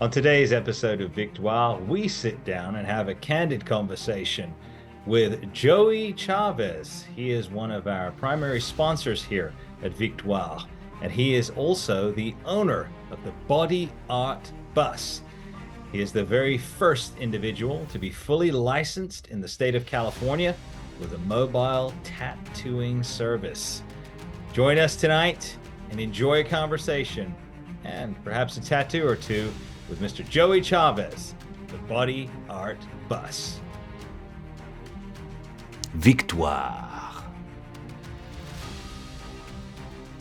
On today's episode of Victoire, we sit down and have a candid conversation with Joey Chavez. He is one of our primary sponsors here at Victoire, and he is also the owner of the Body Art Bus. He is the very first individual to be fully licensed in the state of California with a mobile tattooing service. Join us tonight and enjoy a conversation and perhaps a tattoo or two with Mr. Joey Chavez, the Body Art Bus. Victoire.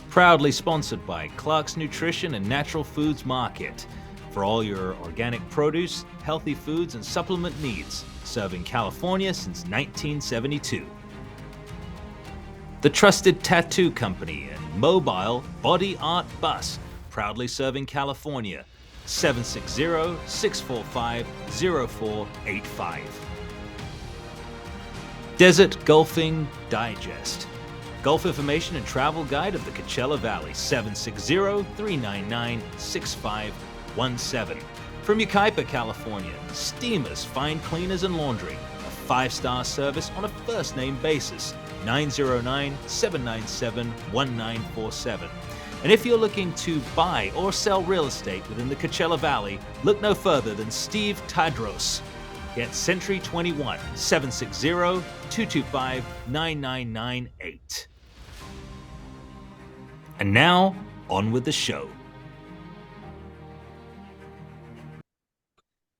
Proudly sponsored by Clark's Nutrition and Natural Foods Market for all your organic produce, healthy foods, and supplement needs, serving California since 1972. The trusted tattoo company and mobile Body Art Bus, proudly serving California. 760-645-0485. Desert Golfing Digest. Golf information and travel guide of the Coachella Valley. 760-399-6517. From Yucaipa, California. Steamers, Fine Cleaners and Laundry. A 5-star service on a first-name basis. 909-797-1947. And if you're looking to buy or sell real estate within the Coachella Valley, look no further than Steve Tadros. Get Century 21, 760-225-9998. And now, on with the show.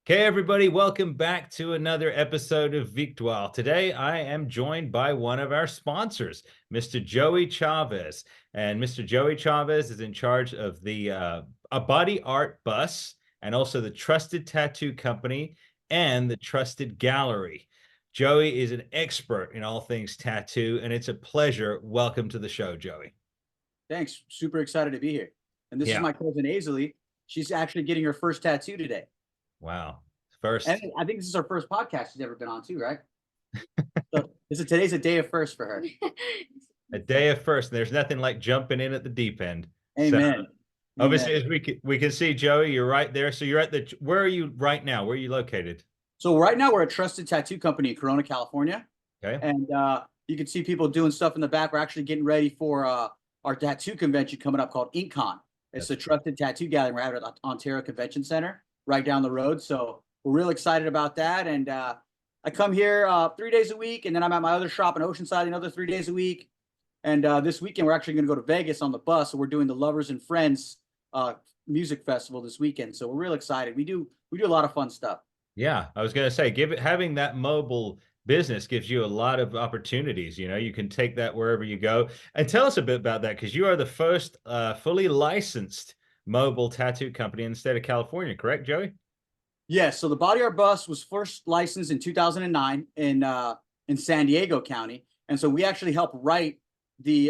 Okay, everybody, welcome back to another episode of Victoire. Today, I am joined by one of our sponsors, Mr. Joey Chavez. And Mr. Joey Chavez is in charge of the a Body Art Bus and also the Trusted Tattoo Company and the Trusted Gallery. Joey is an expert in all things tattoo, and it's a pleasure. Welcome to the show, Joey. Thanks. Super excited to be here. And this is my cousin Azalee. She's actually getting her first tattoo today. Wow. First. And I think this is her first podcast she's ever been on too, right? So today's a day of first for her. A day of first. There's nothing like jumping in at the deep end. Amen. So, obviously, as we can see, Joey, you're right there. So you're at where are you right now? Where are you located? So right now we're a Trusted Tattoo Company in Corona, California. Okay. And you can see people doing stuff in the back. We're actually getting ready for our tattoo convention coming up called InkCon. It's the Trusted Tattoo Gallery. We're having it at the Ontario Convention Center right down the road. So we're real excited about that. And I come here 3 days a week, and then I'm at my other shop in Oceanside another 3 days a week. And this weekend, we're actually going to go to Vegas on the bus. So we're doing the Lovers and Friends music festival this weekend. So we're real excited. We do a lot of fun stuff. Yeah, I was going to say, having that mobile business gives you a lot of opportunities. You know, you can take that wherever you go. And tell us a bit about that, because you are the first fully licensed mobile tattoo company in the state of California, correct, Joey? Yes. So the Body Art Bus was first licensed in 2009 in San Diego County. And so we actually help write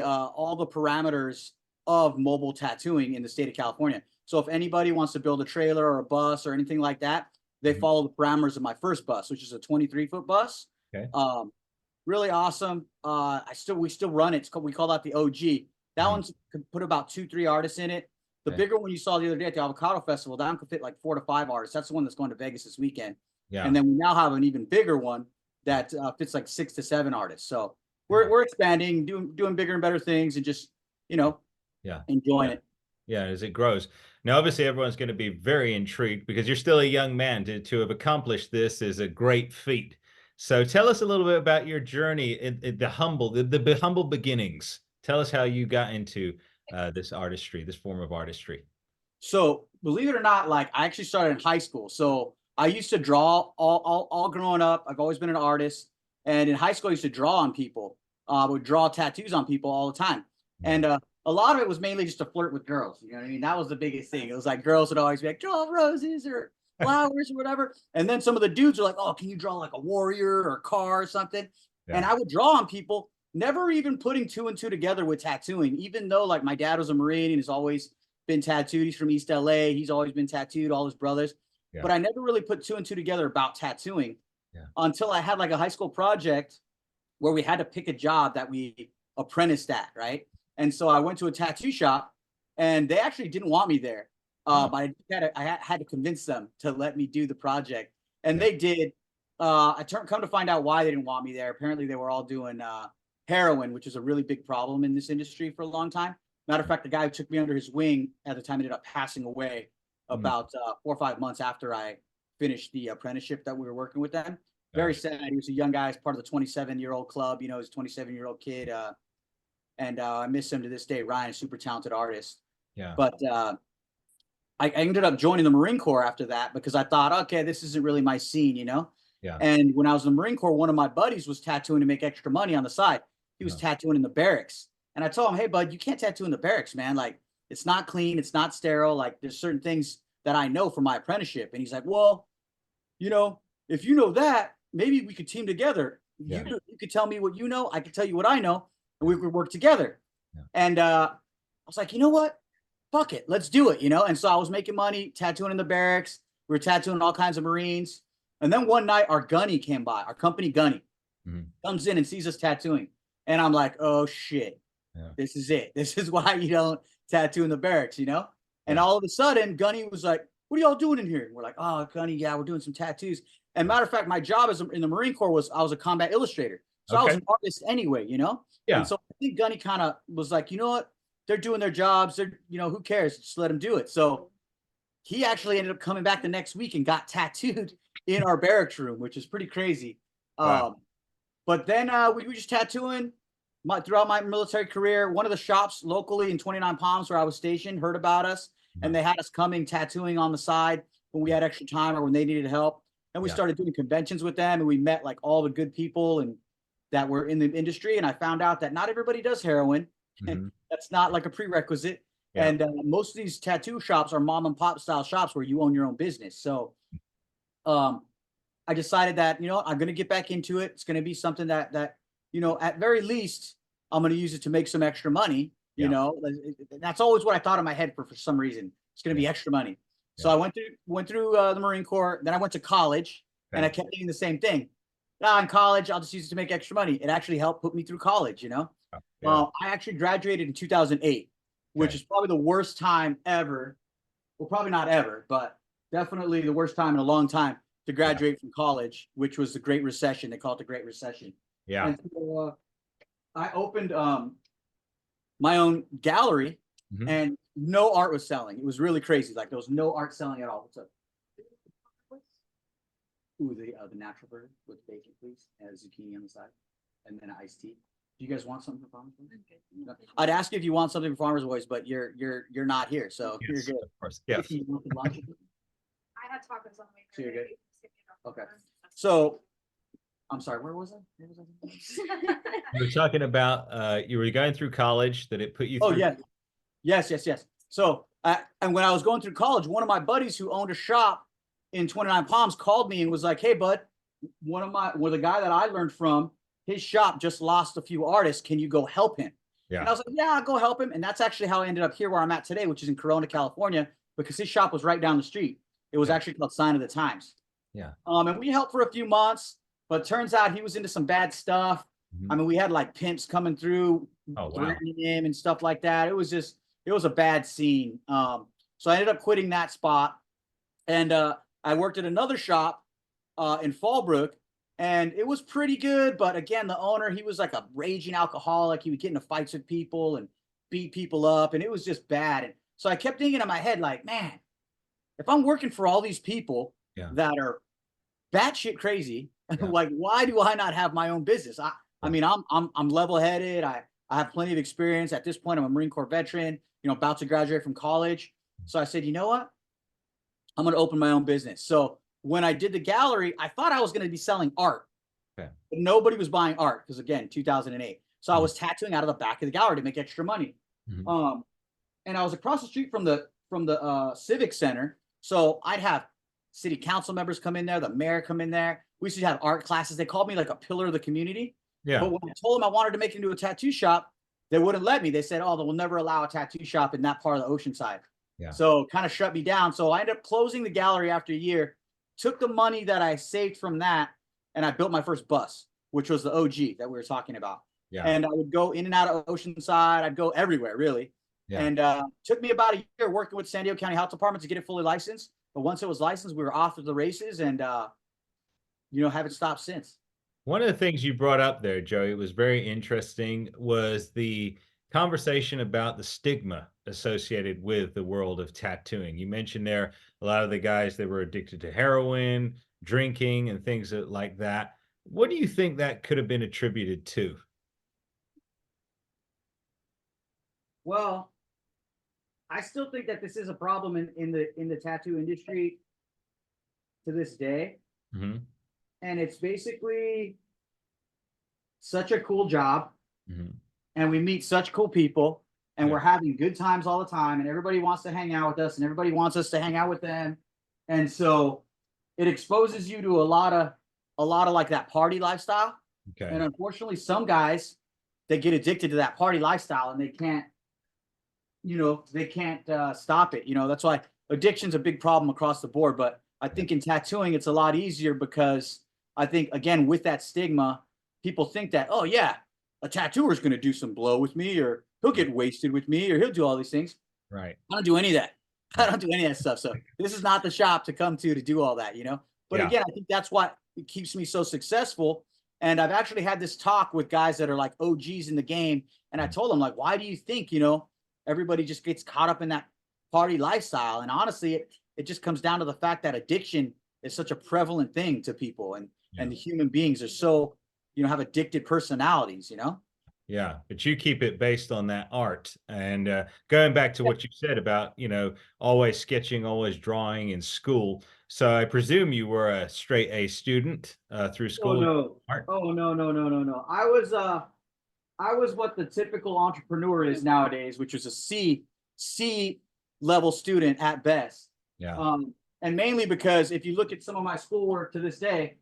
all the parameters of mobile tattooing in the state of California. So if anybody wants to build a trailer or a bus or anything like that, they follow the parameters of my first bus, which is a 23-foot bus. Okay. Really awesome. We still run it. We call that the OG. That one's could put about 2-3 artists in it. The bigger one you saw the other day at the Avocado Festival, that one could fit like 4 to 5 artists. That's the one that's going to Vegas this weekend. Yeah. And then we now have an even bigger one that fits like 6 to 7 artists. So we're expanding, doing bigger and better things, and just enjoying it. Yeah, as it grows. Now, obviously, everyone's going to be very intrigued because you're still a young man. To have accomplished this is a great feat. So tell us a little bit about your journey, the humble beginnings. Tell us how you got into this form of artistry. So believe it or not, like I actually started in high school. So I used to draw all growing up. I've always been an artist. And in high school, I used to draw on people. I would draw tattoos on people all the time. And a lot of it was mainly just to flirt with girls. You know what I mean? That was the biggest thing. It was like girls would always be like, draw roses or flowers or whatever. And then some of the dudes are like, oh, can you draw like a warrior or a car or something? Yeah. And I would draw on people, never even putting 2 and 2 together with tattooing, even though like my dad was a Marine and has always been tattooed. He's from East LA. He's always been tattooed, all his brothers. Yeah. But I never really put 2 and 2 together about tattooing until I had like a high school project where we had to pick a job that we apprenticed at, right? And so I went to a tattoo shop and they actually didn't want me there. But I had to convince them to let me do the project, and they did. Come to find out why they didn't want me there. Apparently, they were all doing heroin, which is a really big problem in this industry for a long time. Matter of fact, the guy who took me under his wing at the time ended up passing away about 4 or 5 months after I finished the apprenticeship that we were working with them. Very sad. He was a young guy, as part of the 27-year-old club. You know, he's a 27-year-old kid, and I miss him to this day. Ryan, a super talented artist. Yeah. But I ended up joining the Marine Corps after that because I thought, okay, this isn't really my scene, you know? Yeah. And when I was in the Marine Corps, one of my buddies was tattooing to make extra money on the side. He was tattooing in the barracks. And I told him, hey, bud, you can't tattoo in the barracks, man. Like, it's not clean. It's not sterile. Like, there's certain things that I know from my apprenticeship. And he's like, well, you know, if you know that, maybe we could team together. Yeah. You could tell me what you know. I could tell you what I know. And we could work together. Yeah. And I was like, you know what? Fuck it. Let's do it, you know? And so I was making money tattooing in the barracks. We were tattooing all kinds of Marines. And then one night, our gunny came by, our company gunny comes in and sees us tattooing. And I'm like, oh, shit. Yeah. This is it. This is why you don't tattoo in the barracks, you know? And all of a sudden, Gunny was like, what are y'all doing in here? And we're like, oh, Gunny, yeah, we're doing some tattoos. And matter of fact, my job in the Marine Corps was I was a combat illustrator. So I was an artist anyway, you know? Yeah. And so I think Gunny kind of was like, you know what? They're doing their jobs. They're, you know, who cares? Just let them do it. So he actually ended up coming back the next week and got tattooed in our barracks room, which is pretty crazy. Wow. But then we were just tattooing throughout my military career. One of the shops locally in 29 Palms where I was stationed heard about us, and they had us coming tattooing on the side when we had extra time or when they needed help. And we started doing conventions with them, and we met like all the good people and that were in the industry. And I found out that not everybody does heroin. That's not like a prerequisite. Yeah. And most of these tattoo shops are mom and pop style shops where you own your own business. So I decided that, you know, I'm going to get back into it. It's going to be something that, you know, at very least, I'm going to use it to make some extra money. You know, that's always what I thought in my head for some reason. It's going to be extra money. So I went through the Marine Corps. Then I went to college and I kept thinking the same thing. In college, I'll just use it to make extra money. It actually helped put me through college, you know? I actually graduated in 2008, which is probably the worst time ever. Well, probably not ever, but definitely the worst time in a long time to graduate from college, which was the Great Recession. They call it the Great Recession. Yeah. And so, I opened my own gallery and no art was selling. It was really crazy. Like there was no art selling at all. What's up? Ooh, the natural bird with bacon, please, and a zucchini on the side, and then an iced tea. Do you guys want something for Farmers Boys? Okay. I'd ask you if you want something for Farmers Boys, but you're not here, so you're good. Of course, yes. You want the lunch? I had tacos on the way. So you're good. Okay. So, I'm sorry. Where was I? You were talking about you were going through college, that it put you through. Oh yes. So, and when I was going through college, one of my buddies who owned a shop in 29 Palms called me and was like, hey, bud, the guy that I learned from, his shop just lost a few artists. Can you go help him? Yeah. And I was like, yeah, I'll go help him. And that's actually how I ended up here where I'm at today, which is in Corona, California, because his shop was right down the street. It was actually called Sign of the Times. Yeah. And we helped for a few months, but turns out he was into some bad stuff. I mean, we had like pimps coming through, threatening him and stuff like that. It was a bad scene. So I ended up quitting that spot. And I worked at another shop in Fallbrook, and it was pretty good. But again, the owner, he was like a raging alcoholic. He would get into fights with people and beat people up, and it was just bad. And so I kept thinking in my head, like, man, if I'm working for all these people that are batshit crazy, like, why do I not have my own business? I mean, I'm level-headed. I have plenty of experience. At this point, I'm a Marine Corps veteran, you know, about to graduate from college. So I said, you know what? I'm going to open my own business. So when I did the gallery, I thought I was going to be selling art, but nobody was buying art because, again, 2008. So I was tattooing out of the back of the gallery to make extra money. And I was across the street from the Civic Center. So I'd have city council members come in there, the mayor come in there. We used to have art classes. They called me like a pillar of the community. Yeah. But when I told them I wanted to make it into a tattoo shop, they wouldn't let me. They said, oh, they'll never allow a tattoo shop in that part of the Oceanside. Yeah. So kind of shut me down. So I ended up closing the gallery after a year, took the money that I saved from that, and I built my first bus, which was the OG that we were talking about. Yeah. And I would go in and out of Oceanside. I'd go everywhere, really. Yeah. And took me about a year working with San Diego County Health Department to get it fully licensed. But once it was licensed, we were off to the races, and haven't stopped since. One of the things you brought up there, Joey, was very interesting, was the conversation about the stigma associated with the world of tattooing. You mentioned there a lot of the guys that were addicted to heroin, drinking, and things like that. What do you think that could have been attributed to? Well, I still think that this is a problem in the tattoo industry to this day. Hmm. And it's basically such a cool job, Hmm. and we meet such cool people, and Yeah. we're having good times all the time, and everybody wants to hang out with us, and everybody wants us to hang out with them. And so it exposes you to a lot of like that party lifestyle. Okay. And unfortunately, some guys, they get addicted to that party lifestyle, and they can't stop it. That's why addiction's a big problem across the board. But I think in tattooing, it's a lot easier because I think, again, with that stigma, people think that, oh yeah, a tattooer is going to do some blow with me, or he'll get wasted with me, or he'll do all these things. Right. I don't do any of that. I don't do any of that stuff. So this is not the shop to come to do all that. But Yeah. again, I think that's what keeps me so successful. And I've actually had this talk with guys that are like OGs in the game, and I told them, like, why do you think everybody just gets caught up in that party lifestyle? And honestly, it just comes down to the fact that addiction is such a prevalent thing to people, and the human beings are so have addicted personalities. Yeah, but you keep it based on that art. And going back to what you said about, always sketching, always drawing in school. So I presume you were a straight A student through Oh school. no. Art. Oh no, no, no, no, no. I was what the typical entrepreneur is nowadays, which is a C level student at best. Yeah. And mainly because if you look at some of my schoolwork to this day,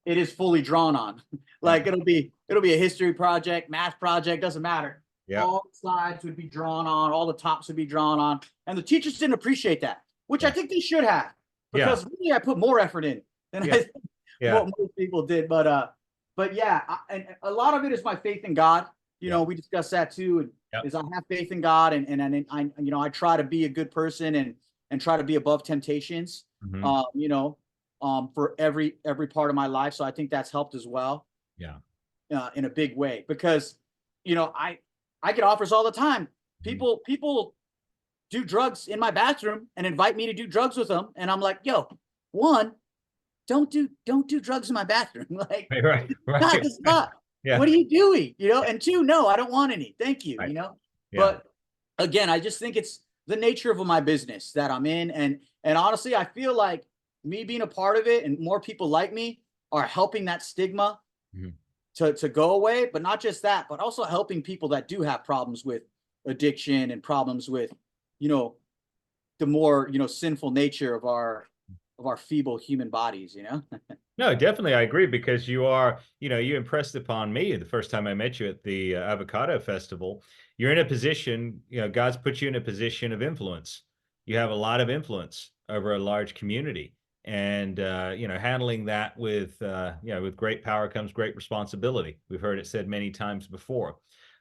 it is fully drawn on. Like it'll be a history project, math project, doesn't matter. Yeah. All the slides would be drawn on, all the tops would be drawn on, and the teachers didn't appreciate that, which I think they should have, because really I put more effort in than I think what most people did. But yeah, and a lot of it is my faith in God. We discussed that too. And is I have faith in God, and I try to be a good person and try to be above temptations. Mhm. For every part of my life. So I think that's helped as well. Yeah. In a big way, because I get offers all the time. People do drugs in my bathroom and invite me to do drugs with them, and I'm like, yo, one, don't do drugs in my bathroom. Like, Right. not the spot. Yeah. What are you doing? And two, no, I don't want any. Thank you. Right. Yeah. But again, I just think it's the nature of my business that I'm in, and honestly, I feel like me being a part of it and more people like me are helping that stigma Mhm. to go away. But not just that, but also helping people that do have problems with addiction and problems with, the more, sinful nature of our feeble human bodies, No, definitely. I agree, because you impressed upon me the first time I met you at the Avocado Festival. You're in a position, God's put you in a position of influence. You have a lot of influence over a large community. And, handling that with great power comes great responsibility. We've heard it said many times before.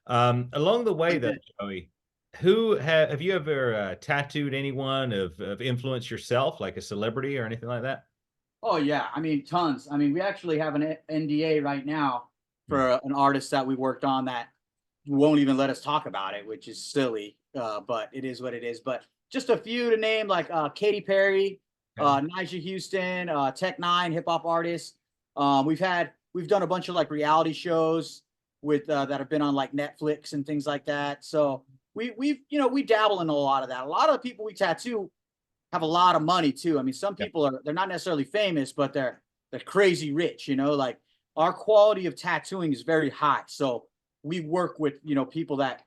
Along the way, though, Joey, have you ever tattooed anyone of influence yourself, like a celebrity or anything like that? Oh yeah, I mean tons. I mean, we actually have an NDA right now for an artist that we worked on that won't even let us talk about it, which is silly. But it is what it is. But just a few to name, like Katy Perry, Okay. Nigel Houston, Tech Nine, hip hop artists. We've done a bunch of like reality shows with that have been on like Netflix and things like that. So we dabble in a lot of that. A lot of the people we tattoo have a lot of money too. I mean, some people they're not necessarily famous, but they're crazy rich. Like our quality of tattooing is very high. So we work with people that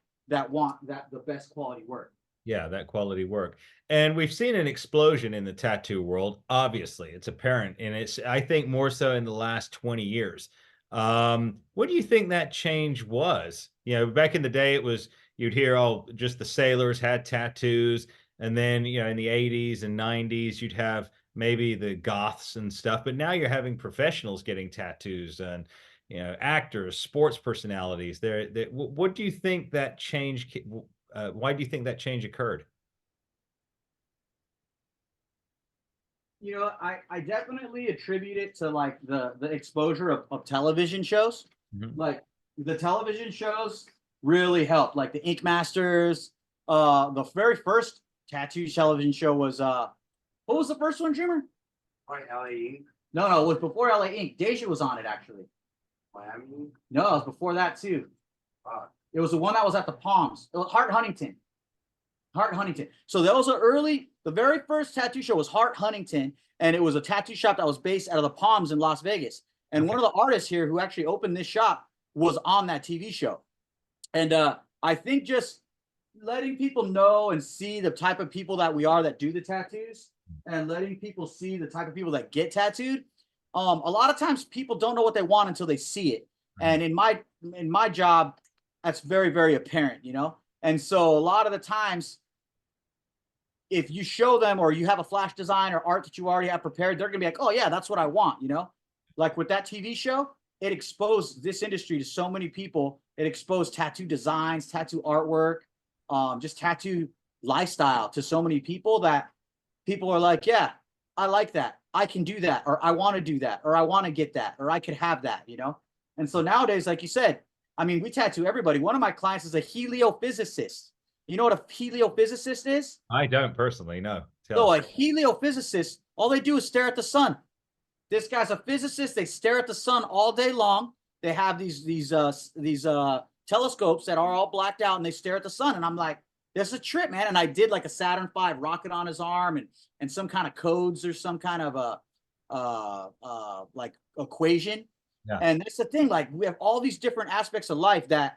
want the best quality work. Yeah, that quality work. And we've seen an explosion in the tattoo world. Obviously, it's apparent, and it's, I think, more so in the last 20 years. What do you think that change was? Back in the day, it was, you'd hear, oh, just the sailors had tattoos, and then in the 80s and 90s, you'd have maybe the goths and stuff. But now you're having professionals getting tattoos, and actors, sports personalities. What do you think that change Why do you think that change occurred? You know, I definitely attribute it to like the exposure of television shows. Mhm. Like the television shows really helped. Like the Ink Masters. The very first tattoo television show was what was the first one, Jimmer? Right, LA Inc. No, it was before LA Ink. Deja was on it actually. Miami Inc. No, it was before that too. Fuck. It was the one that was at the Palms. It was Hart Huntington. Hart Huntington. So that was the very first tattoo show was Hart Huntington, and it was a tattoo shop that was based out of the Palms in Las Vegas. And one of the artists here who actually opened this shop was on that TV show. And I think just letting people know and see the type of people that we are that do the tattoos, and letting people see the type of people that get tattooed. A lot of times people don't know what they want until they see it. And in my job, that's very, very apparent, you know? And so a lot of the times, if you show them or you have a flash design or art that you already have prepared, they're gonna be like, oh yeah, that's what I want, you know? Like with that TV show, it exposed this industry to so many people. It exposed tattoo designs, tattoo artwork, just tattoo lifestyle to so many people that people are like, yeah, I like that. I can do that, or I want to do that, or I want to get that, or I could have that, you know? And so nowadays, like you said, I mean, we tattoo everybody. One of my clients is a heliophysicist. You know what a heliophysicist is? I don't personally know. So a heliophysicist, all they do is stare at the sun. This guy's a physicist. They stare at the sun all day long. They have these telescopes that are all blacked out, and they stare at the sun. And I'm like, this is a trip, man. And I did like a Saturn V rocket on his arm, and some kind of codes or some kind of like equation. Yeah. And that's the thing. Like we have all these different aspects of life that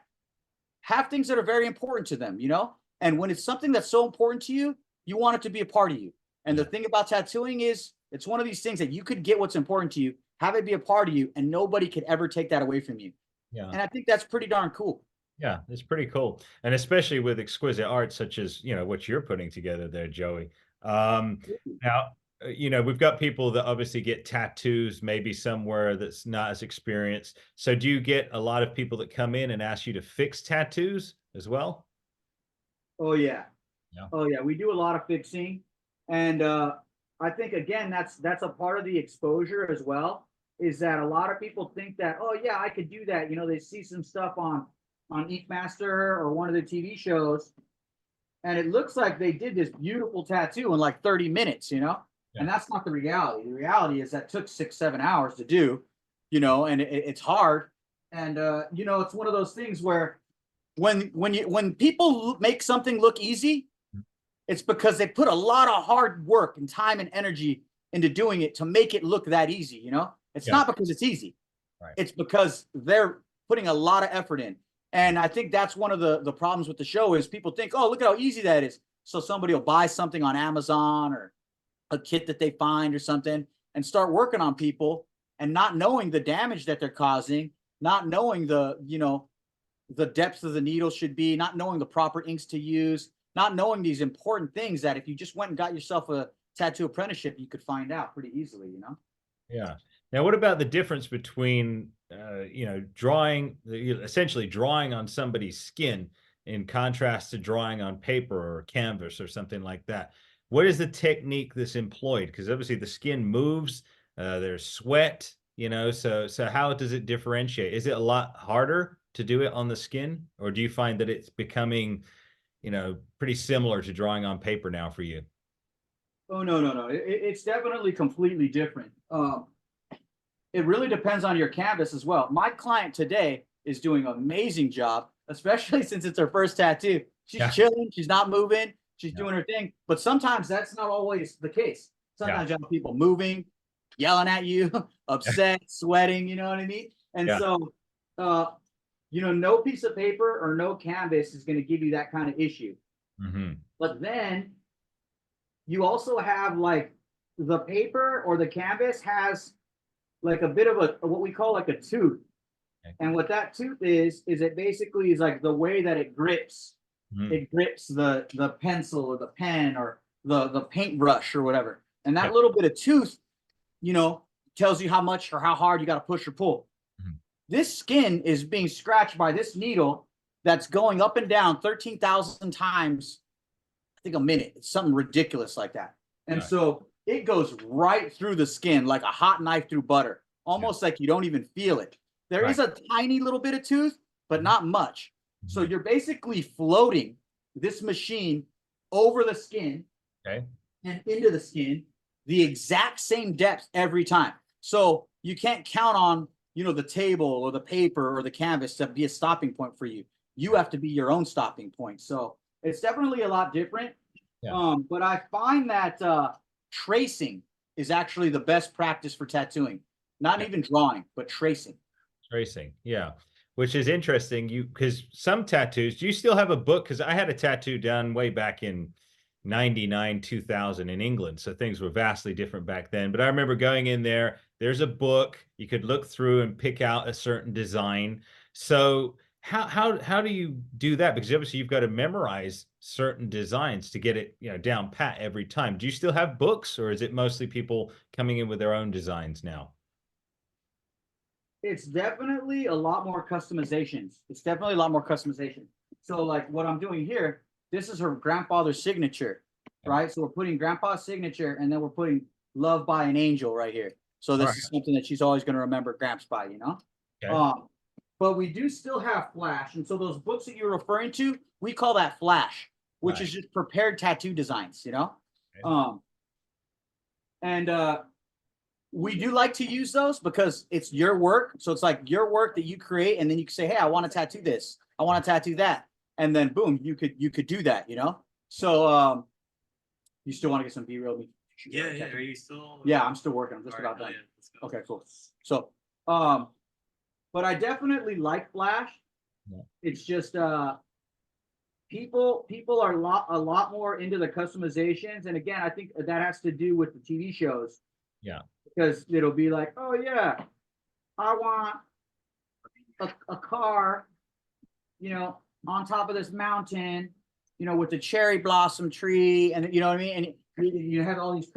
have things that are very important to them, you know? And when it's something that's so important to you, you want it to be a part of you. And the thing about tattooing is it's one of these things that you could get what's important to you, have it be a part of you, and nobody could ever take that away from you. Yeah. And I think that's pretty darn cool. Yeah, it's pretty cool. And especially with exquisite art such as, what you're putting together there, Joey. Now, we've got people that obviously get tattoos, maybe somewhere that's not as experienced. So do you get a lot of people that come in and ask you to fix tattoos as well? Oh yeah. Yeah. Oh yeah. We do a lot of fixing. And I think again, that's a part of the exposure as well, is that a lot of people think that, oh yeah, I could do that. You know, they see some stuff on Ink Master or one of the TV shows, and it looks like they did this beautiful tattoo in like 30 minutes, you know? Yeah. And that's not the reality. The reality is that took 6-7 hours to do, and it's hard. And it's one of those things where when people make something look easy, it's because they put a lot of hard work and time and energy into doing it to make it look that easy, you know? It's not because it's easy. Right. It's because they're putting a lot of effort in. And I think that's one of the problems with the show is people think, oh, look at how easy that is. So somebody will buy something on Amazon or a kit that they find or something and start working on people and not knowing the damage that they're causing, not knowing the depth of the needle should be, not knowing the proper inks to use, not knowing these important things that if you just went and got yourself a tattoo apprenticeship, you could find out pretty easily, you know? Yeah. Now, what about the difference between, essentially drawing on somebody's skin in contrast to drawing on paper or canvas or something like that? What is the technique that's employed? Because obviously the skin moves, there's sweat, so how does it differentiate? Is it a lot harder to do it on the skin, or do you find that it's becoming, pretty similar to drawing on paper now for you? Oh, no. It's definitely completely different. It really depends on your canvas as well. My client today is doing an amazing job, especially since it's her first tattoo. She's chilling. She's not moving. She's doing her thing. But sometimes that's not always the case. Sometimes you have people moving, yelling at you, upset, sweating, you know what I mean? And so, no piece of paper or no canvas is going to give you that kind of issue. Mm-hmm. But then you also have like the paper or the canvas has like a bit of what we call like a tooth. Okay. And what that tooth is it basically is like the way that it grips. Mm-hmm. It grips the pencil or the pen or the paintbrush or whatever. And that little bit of tooth, tells you how much or how hard you got to push or pull. Mm-hmm. This skin is being scratched by this needle that's going up and down 13,000 times, I think, a minute. It's something ridiculous like that. And Right. so it goes right through the skin like a hot knife through butter, almost like you don't even feel it. There is a tiny little bit of tooth, but not much. So you're basically floating this machine over the skin Okay. and into the skin the exact same depth every time. So you can't count on, the table or the paper or the canvas to be a stopping point for you. You have to be your own stopping point. So it's definitely a lot different. Yeah. But I find that tracing is actually the best practice for tattooing. Not even drawing, but tracing. Tracing, yeah, which is interesting. Because some tattoos, do you still have a book? Because I had a tattoo done way back in 99, 2000 in England. So things were vastly different back then. But I remember going in there, there's a book you could look through and pick out a certain design. So how do you do that? Because obviously you've got to memorize certain designs to get it, down pat every time. Do you still have books, or is it mostly people coming in with their own designs now? It's definitely a lot more customizations. It's definitely a lot more customization. So like what I'm doing here, this is her grandfather's signature, right? So we're putting grandpa's signature and then we're putting love by an angel right here. So this is something that she's always going to remember Gramps by, Okay. But we do still have flash. And so those books that you're referring to, we call that flash, which is just prepared tattoo designs, Okay. And we do like to use those because it's your work. So it's like your work that you create, and then you can say, hey, I want to tattoo this. I want to tattoo that. And then boom, you could do that, So you still want to get some B-roll? Yeah. Are you still? Yeah, I'm still working. I'm just about done. Okay, cool. So but I definitely like flash. Yeah. It's just people are a lot more into the customizations. And again, I think that has to do with the TV shows. Yeah. Because it'll be like, oh yeah, I want a car, on top of this mountain, with the cherry blossom tree, and you know what I mean? And you have all these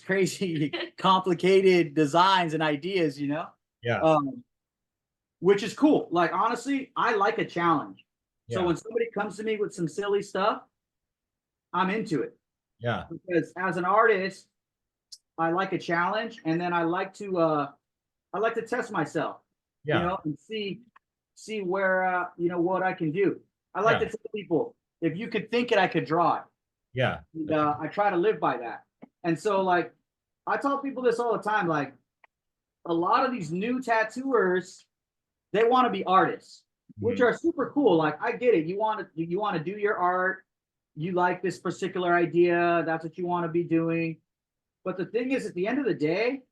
crazy complicated designs and ideas, Yeah. which is cool. Like honestly, I like a challenge. So Yeah. when somebody comes to me with some silly stuff, I'm into it. Yeah. Because as an artist, I like a challenge, and then I like to test myself, Yeah. and see where what I can do. I like to tell people, if you could think it, I could draw it. Yeah. And, I try to live by that. And so like I tell people this all the time, like a lot of these new tattooers, they want to be artists, which are super cool. Like I get it. You want to do your art, you like this particular idea, that's what you want to be doing. But the thing is, at the end of the day,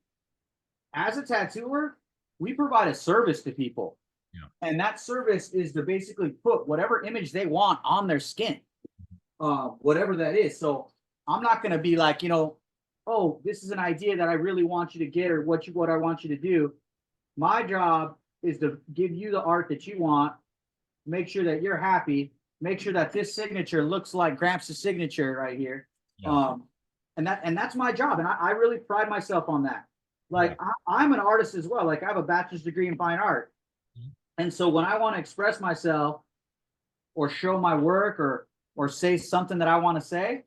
as a tattooer, we provide a service to people. Yeah. And that service is to basically put whatever image they want on their skin, whatever that is. So I'm not going to be like, oh, this is an idea that I really want you to get, or what I want you to do. My job is to give you the art that you want, make sure that you're happy, make sure that this signature looks like Gramps' signature right here. Yeah. And that's my job. And I really pride myself on that. Like I'm an artist as well. Like I have a bachelor's degree in fine art. And so when I want to express myself or show my work or say something that I want to say,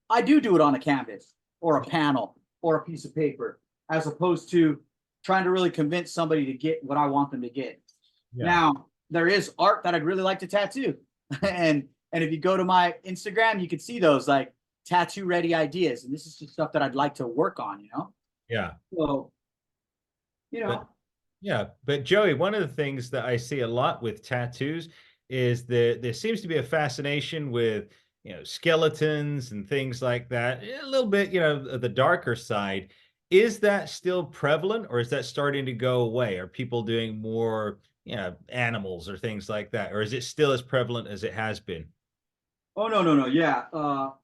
I do it on a canvas or a panel or a piece of paper, as opposed to trying to really convince somebody to get what I want them to get. Yeah. Now, there is art that I'd really like to tattoo. and if you go to my Instagram, you can see those like tattoo ready ideas. And this is just stuff that I'd like to work on, Yeah. So, But Joey, one of the things that I see a lot with tattoos is there seems to be a fascination with, skeletons and things like that. A little bit, the darker side. Is that still prevalent, or is that starting to go away? Are people doing more, animals or things like that? Or is it still as prevalent as it has been? Oh, no. Yeah.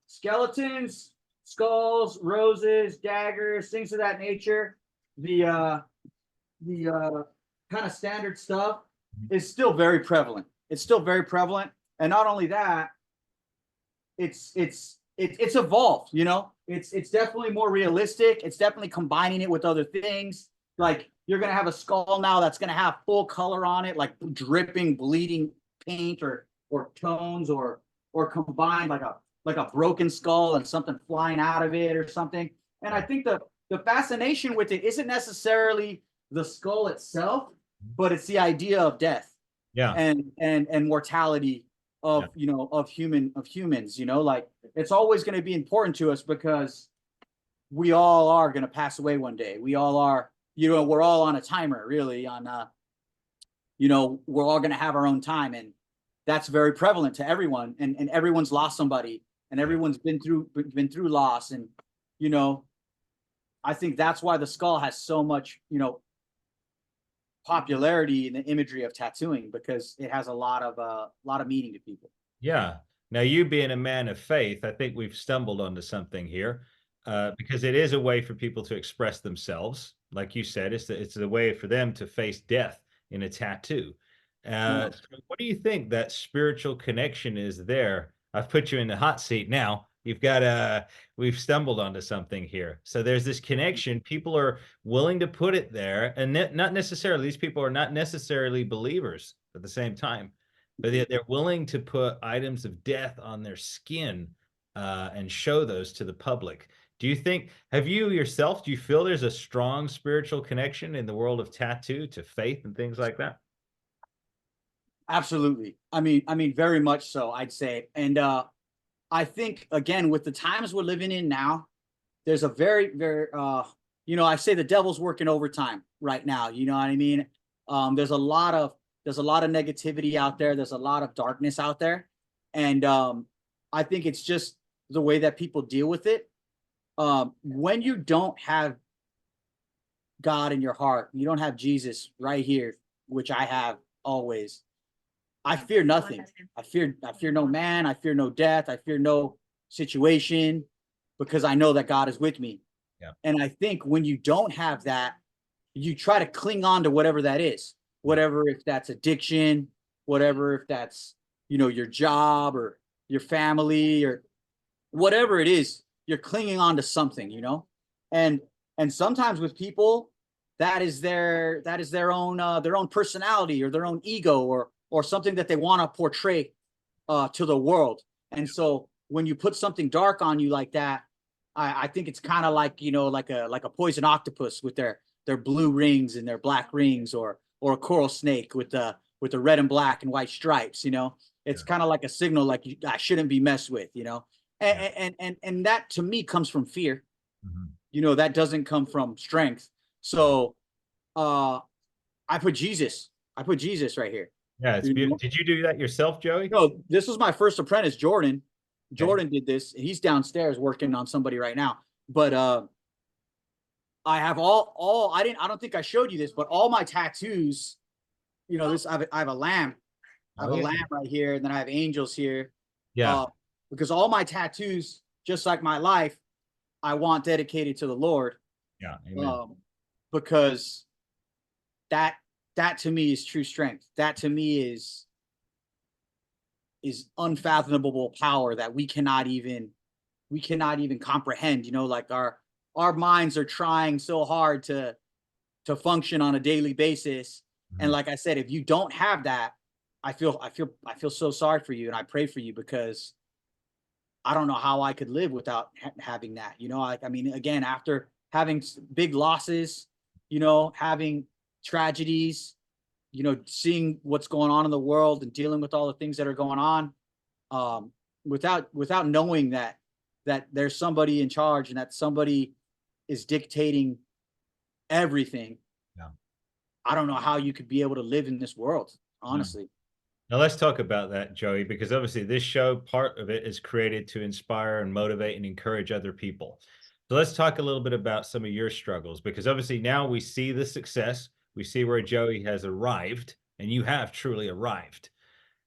Skeletons, skulls, roses, daggers, things of that nature. The kind of standard stuff is still very prevalent. It's still very prevalent. And not only that, it's evolved, it's definitely more realistic. It's definitely combining it with other things. Like you're going to have a skull now that's going to have full color on it, like dripping, bleeding paint or tones or combined like a broken skull and something flying out of it or something. And I think the fascination with it isn't necessarily the skull itself, but it's the idea of death Yeah. and mortality of of humans. Like it's always going to be important to us because we all are going to pass away one day. We all are, we're all on a timer, really, on we're all going to have our own time, and that's very prevalent to everyone, and everyone's lost somebody, and everyone's been through loss, and I think that's why the skull has so much popularity in the imagery of tattooing, because it has a lot of meaning to people. Yeah. Now, you being a man of faith, I think we've stumbled onto something here, because it is a way for people to express themselves. Like you said, it's a way for them to face death in a tattoo. So what do you think that spiritual connection is there? I've put you in the hot seat now. We've stumbled onto something here. So there's this connection. People are willing to put it there, and not necessarily, these people are not necessarily believers at the same time, but they're willing to put items of death on their skin, and show those to the public. Do you think, have you yourself, do you feel there's a strong spiritual connection in the world of tattoo to faith and things like that? Absolutely. I mean, very much so, I'd say. And I think, again, with the times we're living in now, there's a very, very, I say the devil's working overtime right now. You know what I mean? There's a lot of negativity out there. There's a lot of darkness out there. And I think it's just the way that people deal with it. When you don't have God in your heart, you don't have Jesus right here, which I have always. I fear nothing. I fear no man. I fear no death. I fear no situation, because I know that God is with me. Yeah. And I think when you don't have that, you try to cling on to whatever that is, whatever, if that's addiction, whatever, if that's, your job or your family or whatever it is, you're clinging on to something, and sometimes with people, that is their own personality or their own ego or something that they want to portray to the world. And so when you put something dark on you like that, I think it's kind of like, like a poison octopus with their blue rings and their black rings, or a coral snake with the red and black and white stripes. It's kind of like a signal, like I shouldn't be messed with. And that to me comes from fear. Mhm. That doesn't come from strength. So I put Jesus right here. Yeah, it's beautiful. Did you do that yourself, Joey? No, this was my first apprentice, Jordan. Jordan did this. He's downstairs working on somebody right now. But I have all I don't think I showed you this, but all my tattoos, this I have a lamb. I have a lamb right here, and then I have angels here. Yeah. Because all my tattoos, just like my life, I want dedicated to the Lord. Yeah. Amen. Because that to me is true strength. That to me is unfathomable power that we cannot even comprehend. Like our minds are trying so hard to function on a daily basis. And like I said, if you don't have that, I feel so sorry for you, and I pray for you, because I don't know how I could live without having that. I mean, again, after having big losses, having tragedies, seeing what's going on in the world and dealing with all the things that are going on, without knowing that there's somebody in charge and that somebody is dictating everything. Yeah. I don't know how you could be able to live in this world, honestly. Now let's talk about that, Joey, because obviously this show, part of it is created to inspire and motivate and encourage other people. So let's talk a little bit about some of your struggles, because obviously now we see the success, we see where Joey has arrived, and you have truly arrived.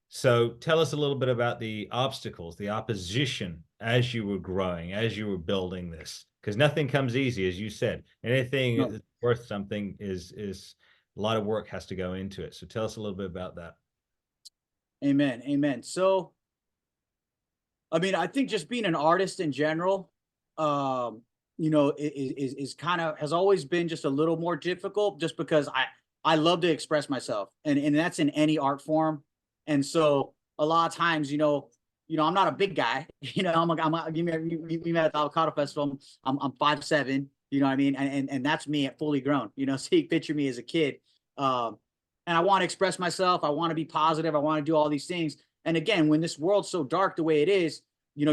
So tell us a little bit about the obstacles, the opposition as you were growing, as you were building this, because nothing comes easy, as you said. Anything that's worth something is a lot of work has to go into it. So tell us a little bit about that. Amen. Amen. So, I mean, I think just being an artist in general, is kind of, has always been just a little more difficult, just because I love to express myself, and that's in any art form. And so a lot of times, I'm not a big guy. You met at the Avocado Festival. I'm 5'7". You know what I mean? And that's me at fully grown. So you picture me as a kid. And I want to express myself. I want to be positive. I want to do all these things. And again, when this world's so dark the way it is,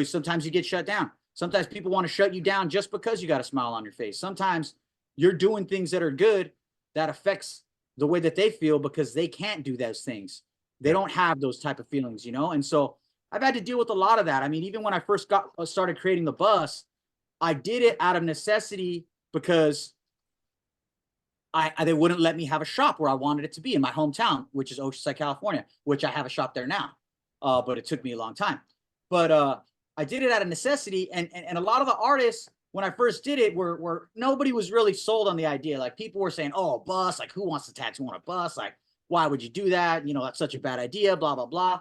sometimes you get shut down. Sometimes people want to shut you down just because you got a smile on your face. Sometimes you're doing things that are good that affects the way that they feel because they can't do those things. They don't have those type of feelings, And so I've had to deal with a lot of that. I mean, even when I first started creating the bus, I did it out of necessity because they wouldn't let me have a shop where I wanted it to be in my hometown, which is Oceanside, California, which I have a shop there now. But it took me a long time. But I did it out of necessity. And a lot of the artists, when I first did it, were nobody was really sold on the idea. Like people were saying, oh, a bus, like who wants to tattoo on a bus? Like, why would you do that? That's such a bad idea, blah, blah, blah.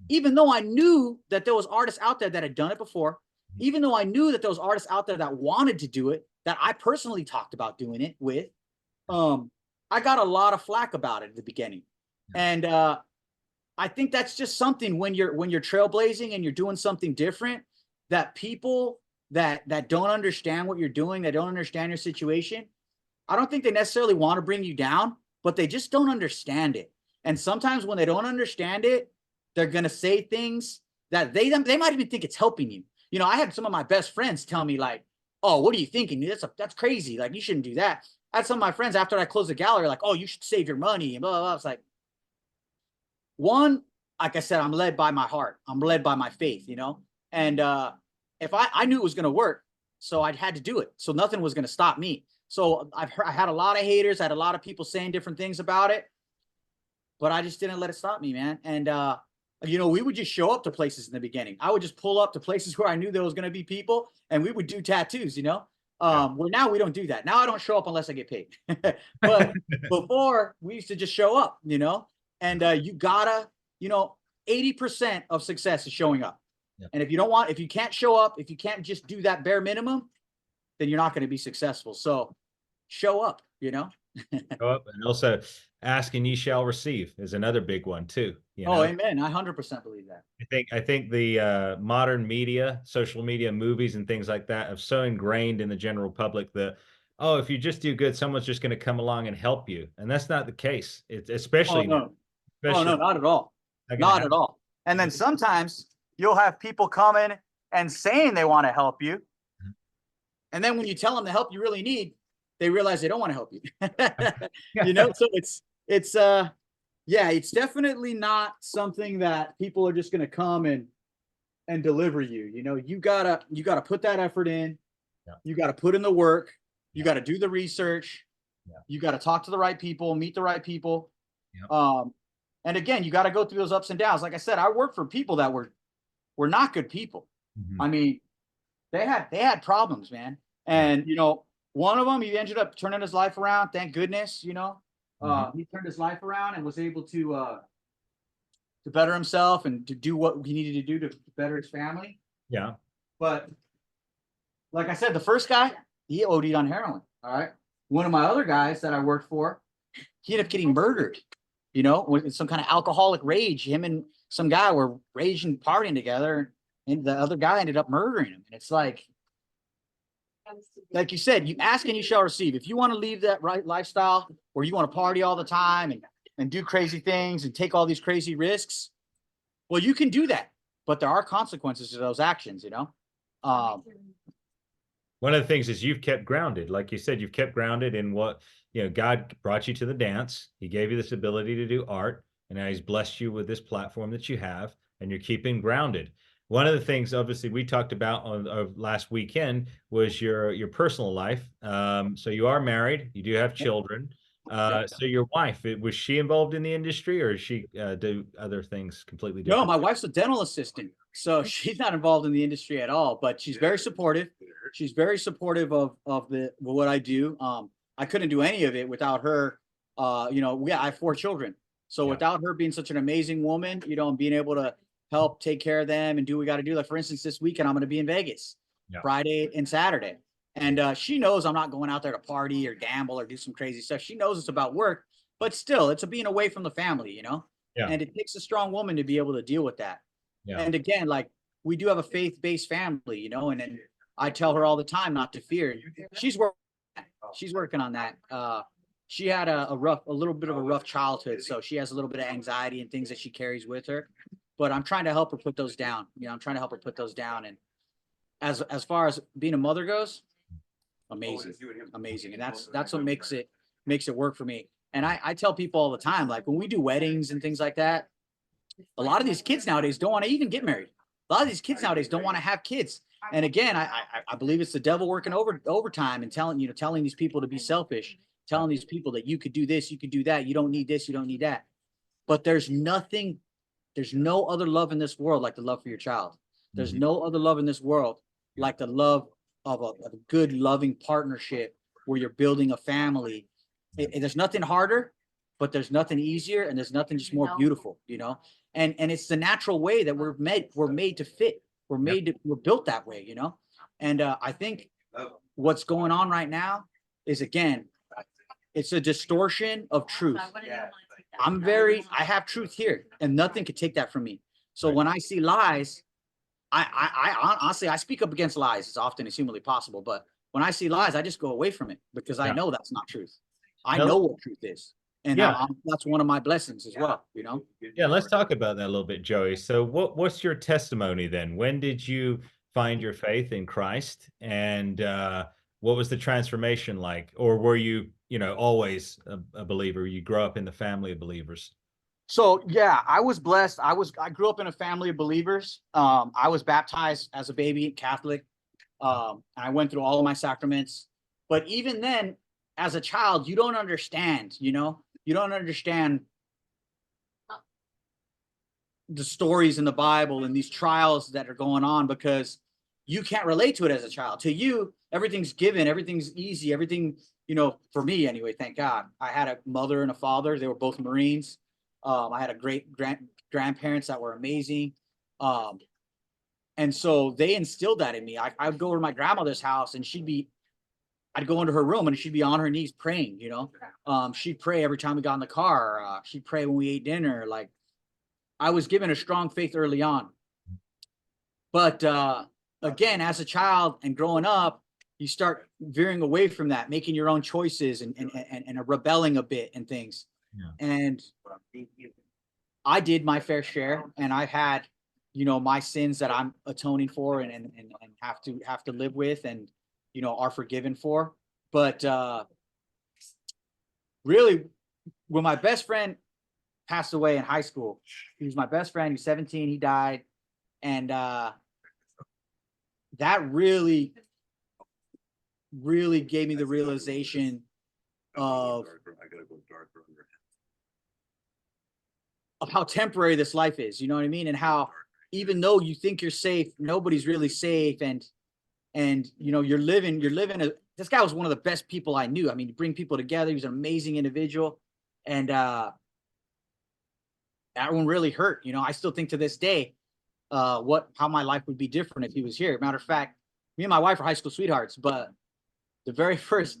Even though I knew that there was artists out there that had done it before, even though I knew that there was artists out there that wanted to do it, that I personally talked about doing it with, I got a lot of flack about it at the beginning. And I think that's just something when you're trailblazing and you're doing something different, that people that don't understand what you're doing, that don't understand your situation, I don't think they necessarily want to bring you down, but they just don't understand it. And sometimes when they don't understand it, they're going to say things that they might even think it's helping you. I had some of my best friends tell me like, oh, what are you thinking? That's crazy. Like, you shouldn't do that. I had some of my friends after I closed the gallery, like, oh, you should save your money and blah, blah, blah. It's like, one, like I said, I'm led by my heart. I'm led by my faith, And if I knew it was going to work, so I had to do it. So nothing was going to stop me. So I had a lot of haters. I had a lot of people saying different things about it, but I just didn't let it stop me, man. And, we would just show up to places in the beginning. I would just pull up to places where I knew there was going to be people, and we would do tattoos, Well, now we don't do that. Now I don't show up unless I get paid. But before, we used to just show up, and you gotta, 80% of success is showing up. Yeah. And if you can't show up, if you can't just do that bare minimum, then you're not going to be successful. So show up, Show up, and also ask and ye shall receive is another big one too. Amen. I 100% believe that. I think the modern media, social media, movies, and things like that have so ingrained in the general public that, oh, if you just do good, someone's just going to come along and help you, and that's not the case. It's especially not at all. Not at all. And then sometimes you'll have people coming and saying they want to help you, and then when you tell them the help you really need, they realize they don't want to help you. So it's definitely not something that people are just going to come and deliver you. You gotta put that effort in. Yeah. You got to put in the work. You got to do the research. Yeah. You got to talk to the right people, meet the right people. Yeah. And again, you got to go through those ups and downs. Like I said, I worked for people that were not good people. Mm-hmm. I mean, they had problems, man. And one of them, he ended up turning his life around. Thank goodness, He turned his life around and was able to better himself and to do what he needed to do to better his family. Yeah. But like I said, the first guy, he OD'd on heroin. All right. One of my other guys that I worked for, he ended up getting murdered, with some kind of alcoholic rage. Him and some guy were raging, partying together, and the other guy ended up murdering him. And it's like you said, you ask and you shall receive. If you want to leave that right lifestyle where you want to party all the time and do crazy things and take all these crazy risks, well, you can do that, but there are consequences to those actions, One of the things is you've kept grounded. Like you said, you've kept grounded in what, God brought you to the dance. He gave you this ability to do art, and now he's blessed you with this platform that you have, and you're keeping grounded. One of the things, obviously, we talked about on last weekend was your personal life. So you are married, you do have children. So your wife, was she involved in the industry, or does she do other things completely different? No, my wife's a dental assistant, so she's not involved in the industry at all. But she's very supportive. She's very supportive of what I do. I couldn't do any of it without her. I have 4 children, so without her being such an amazing woman, and being able to help take care of them and do what we got to do. Like, for instance, this weekend, I'm going to be in Vegas Friday and Saturday. And she knows I'm not going out there to party or gamble or do some crazy stuff. She knows it's about work, but still, it's being away from the family, Yeah. And it takes a strong woman to be able to deal with that. Yeah. And again, like we do have a faith-based family, you know, and then I tell her all the time not to fear. She's working. She's working on that. She had a little bit of a rough childhood, so she has a little bit of anxiety and things that she carries with her. But I'm trying to help her put those down. You know, I'm trying to help her put those down. And as far as being a mother goes, amazing, amazing, and that's what makes it work for me. And I tell people all the time, like when we do weddings and things like that, a lot of these kids nowadays don't want to even get married. A lot of these kids nowadays don't want to have kids. And again, I believe it's the devil working overtime and telling these people to be selfish, telling these people that you could do this, you could do that, you don't need this, you don't need that. But there's no other love in this world like the love for your child. There's no other love in this world like the love of a good, loving partnership where you're building a family. There's nothing harder, but there's nothing easier, and there's nothing just more beautiful, you know. And it's the natural way that we're made to fit. We're built that way, you know. And I think what's going on right now is, again, it's a distortion of truth. I have truth here, and nothing could take that from me. So when I see lies, I honestly, I speak up against lies as often as humanly possible. But when I see lies, I just go away from it because I know that's not truth. I know what truth is. And that's one of my blessings as well, you know? Yeah, let's talk about that a little bit, Joey. So what's your testimony then? When did you find your faith in Christ? And what was the transformation like? Or were you, always a believer? You grew up in the family of believers? So yeah, I was blessed. I grew up in a family of believers. I was baptized as a baby, Catholic. I went through all of my sacraments. But even then, as a child, you don't understand, you don't understand the stories in the Bible and these trials that are going on because you can't relate to it as a child. To you, everything's given, everything's easy, everything, for me anyway, thank God. I had a mother and a father. They were both Marines. I had a great grandparents that were amazing. And so they instilled that in me. I would go to my grandmother's house and I'd go into her room and she'd be on her knees praying, she'd pray every time we got in the car. She'd pray when we ate dinner. Like I was given a strong faith early on. But again, as a child and growing up, you start veering away from that, making your own choices and rebelling a bit and things. Yeah. And I did my fair share, and I've had, my sins that I'm atoning for and have to live with and, are forgiven for. But really, when my best friend passed away in high school, he was my best friend. He was 17. He died. And that really gave me the realization of how temporary this life is, you know what I mean? And how even though you think you're safe, nobody's really safe. And you're living this guy was one of the best people I knew. I mean, you bring people together. He was an amazing individual. And that one really hurt. I still think to this day, how my life would be different if he was here. Matter of fact, me and my wife are high school sweethearts, but the very first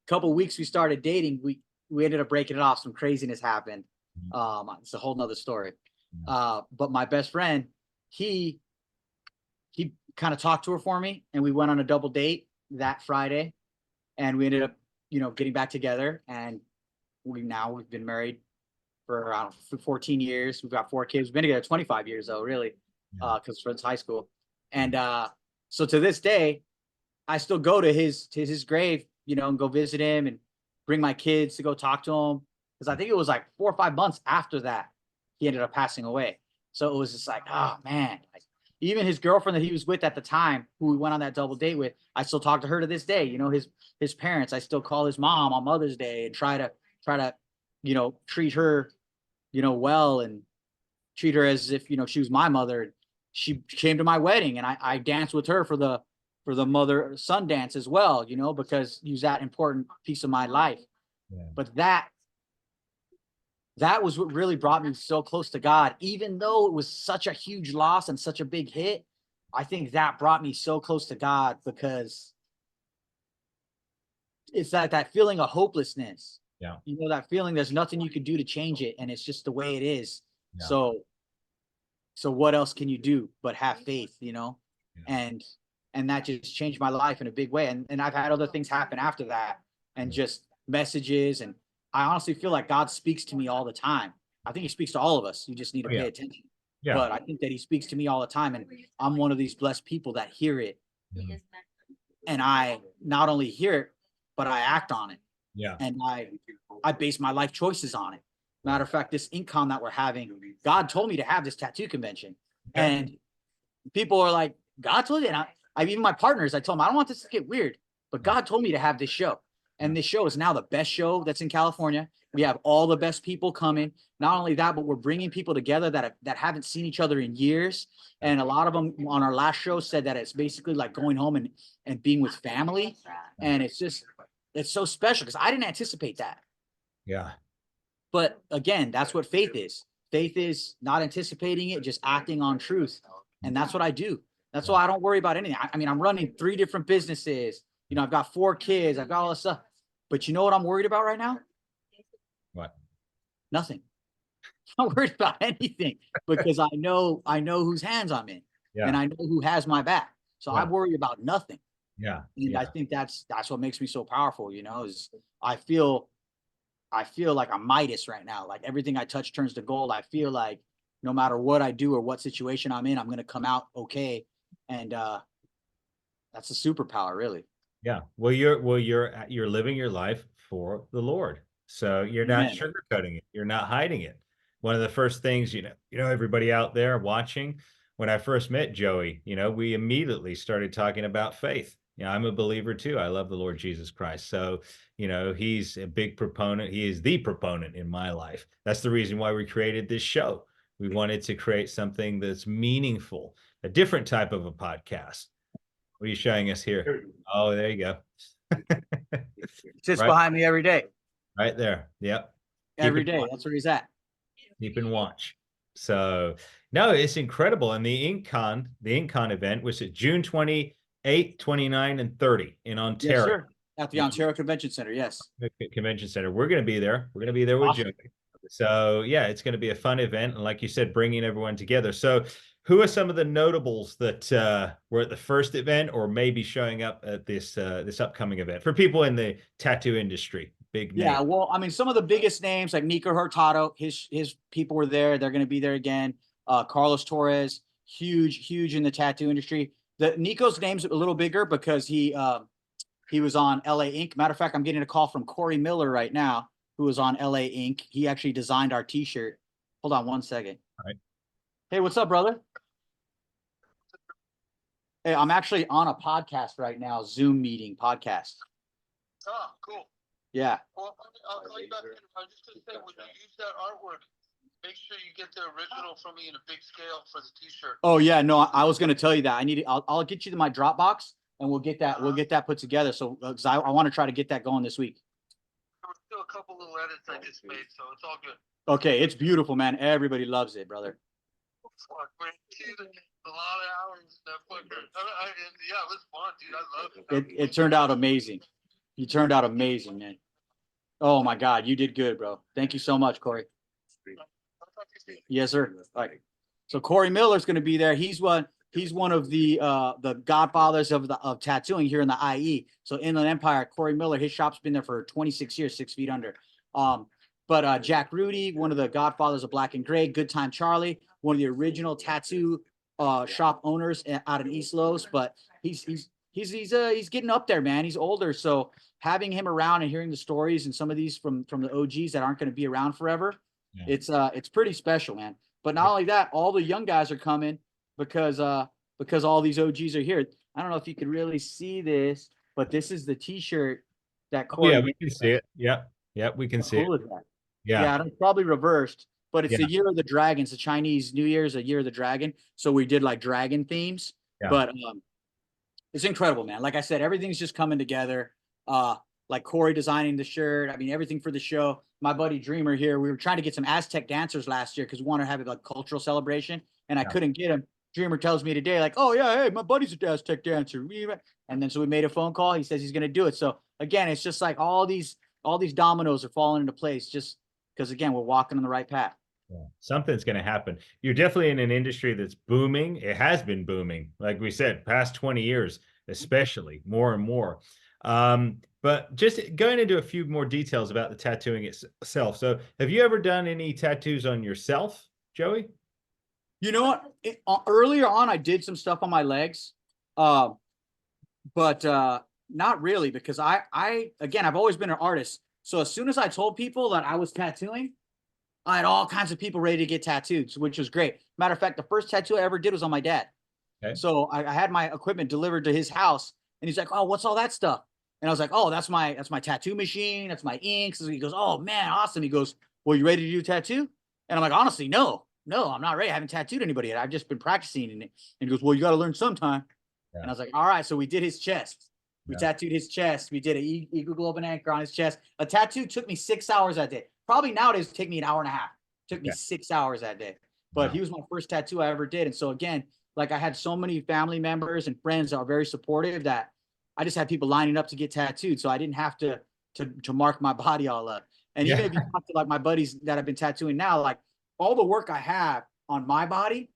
couple of weeks we started dating, we ended up breaking it off. Some craziness happened. It's a whole nother story. But my best friend, he kind of talked to her for me, and we went on a double date that Friday, and we ended up, getting back together, and we've been married for around 14 years. We've got 4 kids. We've been together 25 years though, really, because it's high school. And so to this day, I still go to his grave, and go visit him and bring my kids to go talk to him. Because I think it was like 4 or 5 months after that, he ended up passing away. So it was just like, oh man. Even his girlfriend that he was with at the time, who we went on that double date with, I still talk to her to this day. His parents, I still call his mom on Mother's Day and try to, treat her, well, and treat her as if, she was my mother. She came to my wedding, and I danced with her for the mother-son dance as well, because he was that important piece of my life. Yeah. But that was what really brought me so close to God. Even though it was such a huge loss and such a big hit, I think that brought me so close to God, because it's that feeling of hopelessness. Yeah. That feeling there's nothing you can do to change it, and it's just the way it is. Yeah. So what else can you do but have faith, you know? Yeah. And that just changed my life in a big way. And I've had other things happen after that, and just messages. And I honestly feel like God speaks to me all the time. I think he speaks to all of us. You just need to Oh, pay yeah. attention. Yeah. But I think that he speaks to me all the time. And I'm one of these blessed people that hear it. Mhm. And I not only hear it, but I act on it. Yeah. And I base my life choices on it. Matter of fact, this incon that we're having, God told me to have this tattoo convention. Okay. And people are like, God told you. And I even my partners, I told them, I don't want this to get weird, but God told me to have this show. And this show is now the best show that's in California. We have all the best people coming. Not only that, but we're bringing people together that haven't seen each other in years. And a lot of them on our last show said that it's basically like going home and being with family. And it's so special because I didn't anticipate that. Yeah. But again, that's what faith is. Faith is not anticipating it, just acting on truth. And that's what I do. That's why I don't worry about anything. I mean, I'm running 3 different businesses. You know, I've got 4 kids. I've got all this stuff. But you know what I'm worried about right now? What? Nothing. I'm not worried about anything because I know whose hands I'm in. Yeah. And I know who has my back. So Yeah. I worry about nothing. Yeah. And Yeah. I think that's what makes me so powerful, you know, is I feel like I'm Midas right now. Like everything I touch turns to gold. I feel like no matter what I do or what situation I'm in, I'm going to come out okay. And that's a superpower, really. Yeah. Well, you're living your life for the Lord. So you're not Amen. sugarcoating it. You're not hiding it. One of the first things, everybody out there watching, when I first met Joey, we immediately started talking about faith. I'm a believer too. I love the Lord Jesus Christ. So, he's a big proponent. He is the proponent in my life. That's the reason why we created this show. We wanted to create something that's meaningful, a different type of a podcast. What are you showing us here? Oh, there you go. Sits Right, behind me every day. right there. Yep. Every Keep it day. watch. That's where he's at. Keep and watch. So no, it's incredible. And the InkCon event was at June 28, 29, and 30 in Yes, Ontario. sir. At the Ontario Convention Center. Yes. Convention Center. We're going to be there. We're going to be there with Awesome. Joey. So yeah, it's going to be a fun event. And like you said, bringing everyone together. So who are some of the notables that were at the first event or maybe showing up at this upcoming event for people in the tattoo industry? Big name. Yeah, well, I mean, some of the biggest names like Nico Hurtado, his people were there. They're going to be there again. Carlos Torres, huge in the tattoo industry. The Nico's name's a little bigger because he was on LA Inc. Matter of fact, I'm getting a call from Corey Miller right now, who was on LA Inc. He actually designed our T-shirt. Hold on one second. All right. Hey, what's up, brother? Hey, I'm actually on a podcast right now, Zoom meeting podcast. Oh, cool. Yeah. Well, I'll call you back. I was just gonna say, when you use that artwork, make sure you get the original from me in a big scale for the T-shirt. Oh yeah, no, I was going to tell you that. I'll get you to my Dropbox and we'll get that put together. So I want to try to get that going this week. There were still a couple little edits I just made, so it's all good. Okay, it's beautiful, man. Everybody loves it, brother. Fuck, man. A lot of hours. That fucker. Yeah, it was fun, dude. I love it. It turned out amazing. You turned out amazing, man. Oh my God, you did good, bro. Thank you so much, Corey. Yes, sir. All right. So Corey Miller's going to be there. He's one of the godfathers of tattooing here in the IE. So Inland Empire, Corey Miller, his shop's been there for 26 years, 6 feet under. But Jack Rudy, one of the godfathers of Black and Gray, Good Time Charlie, one of the original tattoo shop owners out in East Los. But he's getting up there, man. He's older, so having him around and hearing the stories and some of these from the OGs that aren't going to be around forever, Yeah. it's pretty special, man. But not only that, all the young guys are coming because all these OGs are here. I don't know if you could really see this, but this is the T-shirt that Corey. Yeah, we can see it. Yeah, we can see it. Cool is that? Yeah. Yeah, it's probably reversed, but it's Yeah. the year of the dragon. It's the Chinese New Year's, a year of the dragon. So we did like dragon themes, Yeah. but it's incredible, man. Like I said, everything's just coming together. Like Corey designing the shirt. I mean, everything for the show. My buddy Dreamer here, we were trying to get some Aztec dancers last year because we wanted to have a cultural celebration, and I couldn't get him. Dreamer tells me today, like, oh yeah, hey, my buddy's an Aztec dancer. And then so we made a phone call. He says he's gonna do it. So again, it's just like all these dominoes are falling into place just because again, we're walking on the right path. Yeah, something's going to happen. You're definitely in an industry that's booming. It has been booming, like we said, past 20 years, especially more and more. But just going into a few more details about the tattooing itself. So, have you ever done any tattoos on yourself, Joey? You know what? Earlier on, I did some stuff on my legs, uh, but not really because again, I've always been an artist. So as soon as I told people that I was tattooing, I had all kinds of people ready to get tattooed, which was great. Matter of fact, the first tattoo I ever did was on my dad. Okay. So I had my equipment delivered to his house, and he's like, "Oh, what's all that stuff?" And I was like, "Oh, that's my tattoo machine. That's my inks." So he goes, "Oh man, awesome." He goes, "Well, you ready to do a tattoo?" And I'm like, "Honestly, no, I'm not ready. I haven't tattooed anybody yet. I've just been practicing." And he goes, "Well, you got to learn sometime." Yeah. And I was like, "All right." So we did his chest. We Yeah. tattooed his chest. We did an eagle globe and anchor on his chest. A tattoo took me 6 hours that day. Probably nowadays it'd take me an hour and a half. Took me Okay. 6 hours that day. But Wow. he was my first tattoo I ever did. And so again, like I had so many family members and friends that are very supportive that I just had people lining up to get tattooed. So I didn't have to mark my body all up. And even Yeah. if you talk to like my buddies that have been tattooing now, like all the work I have on my body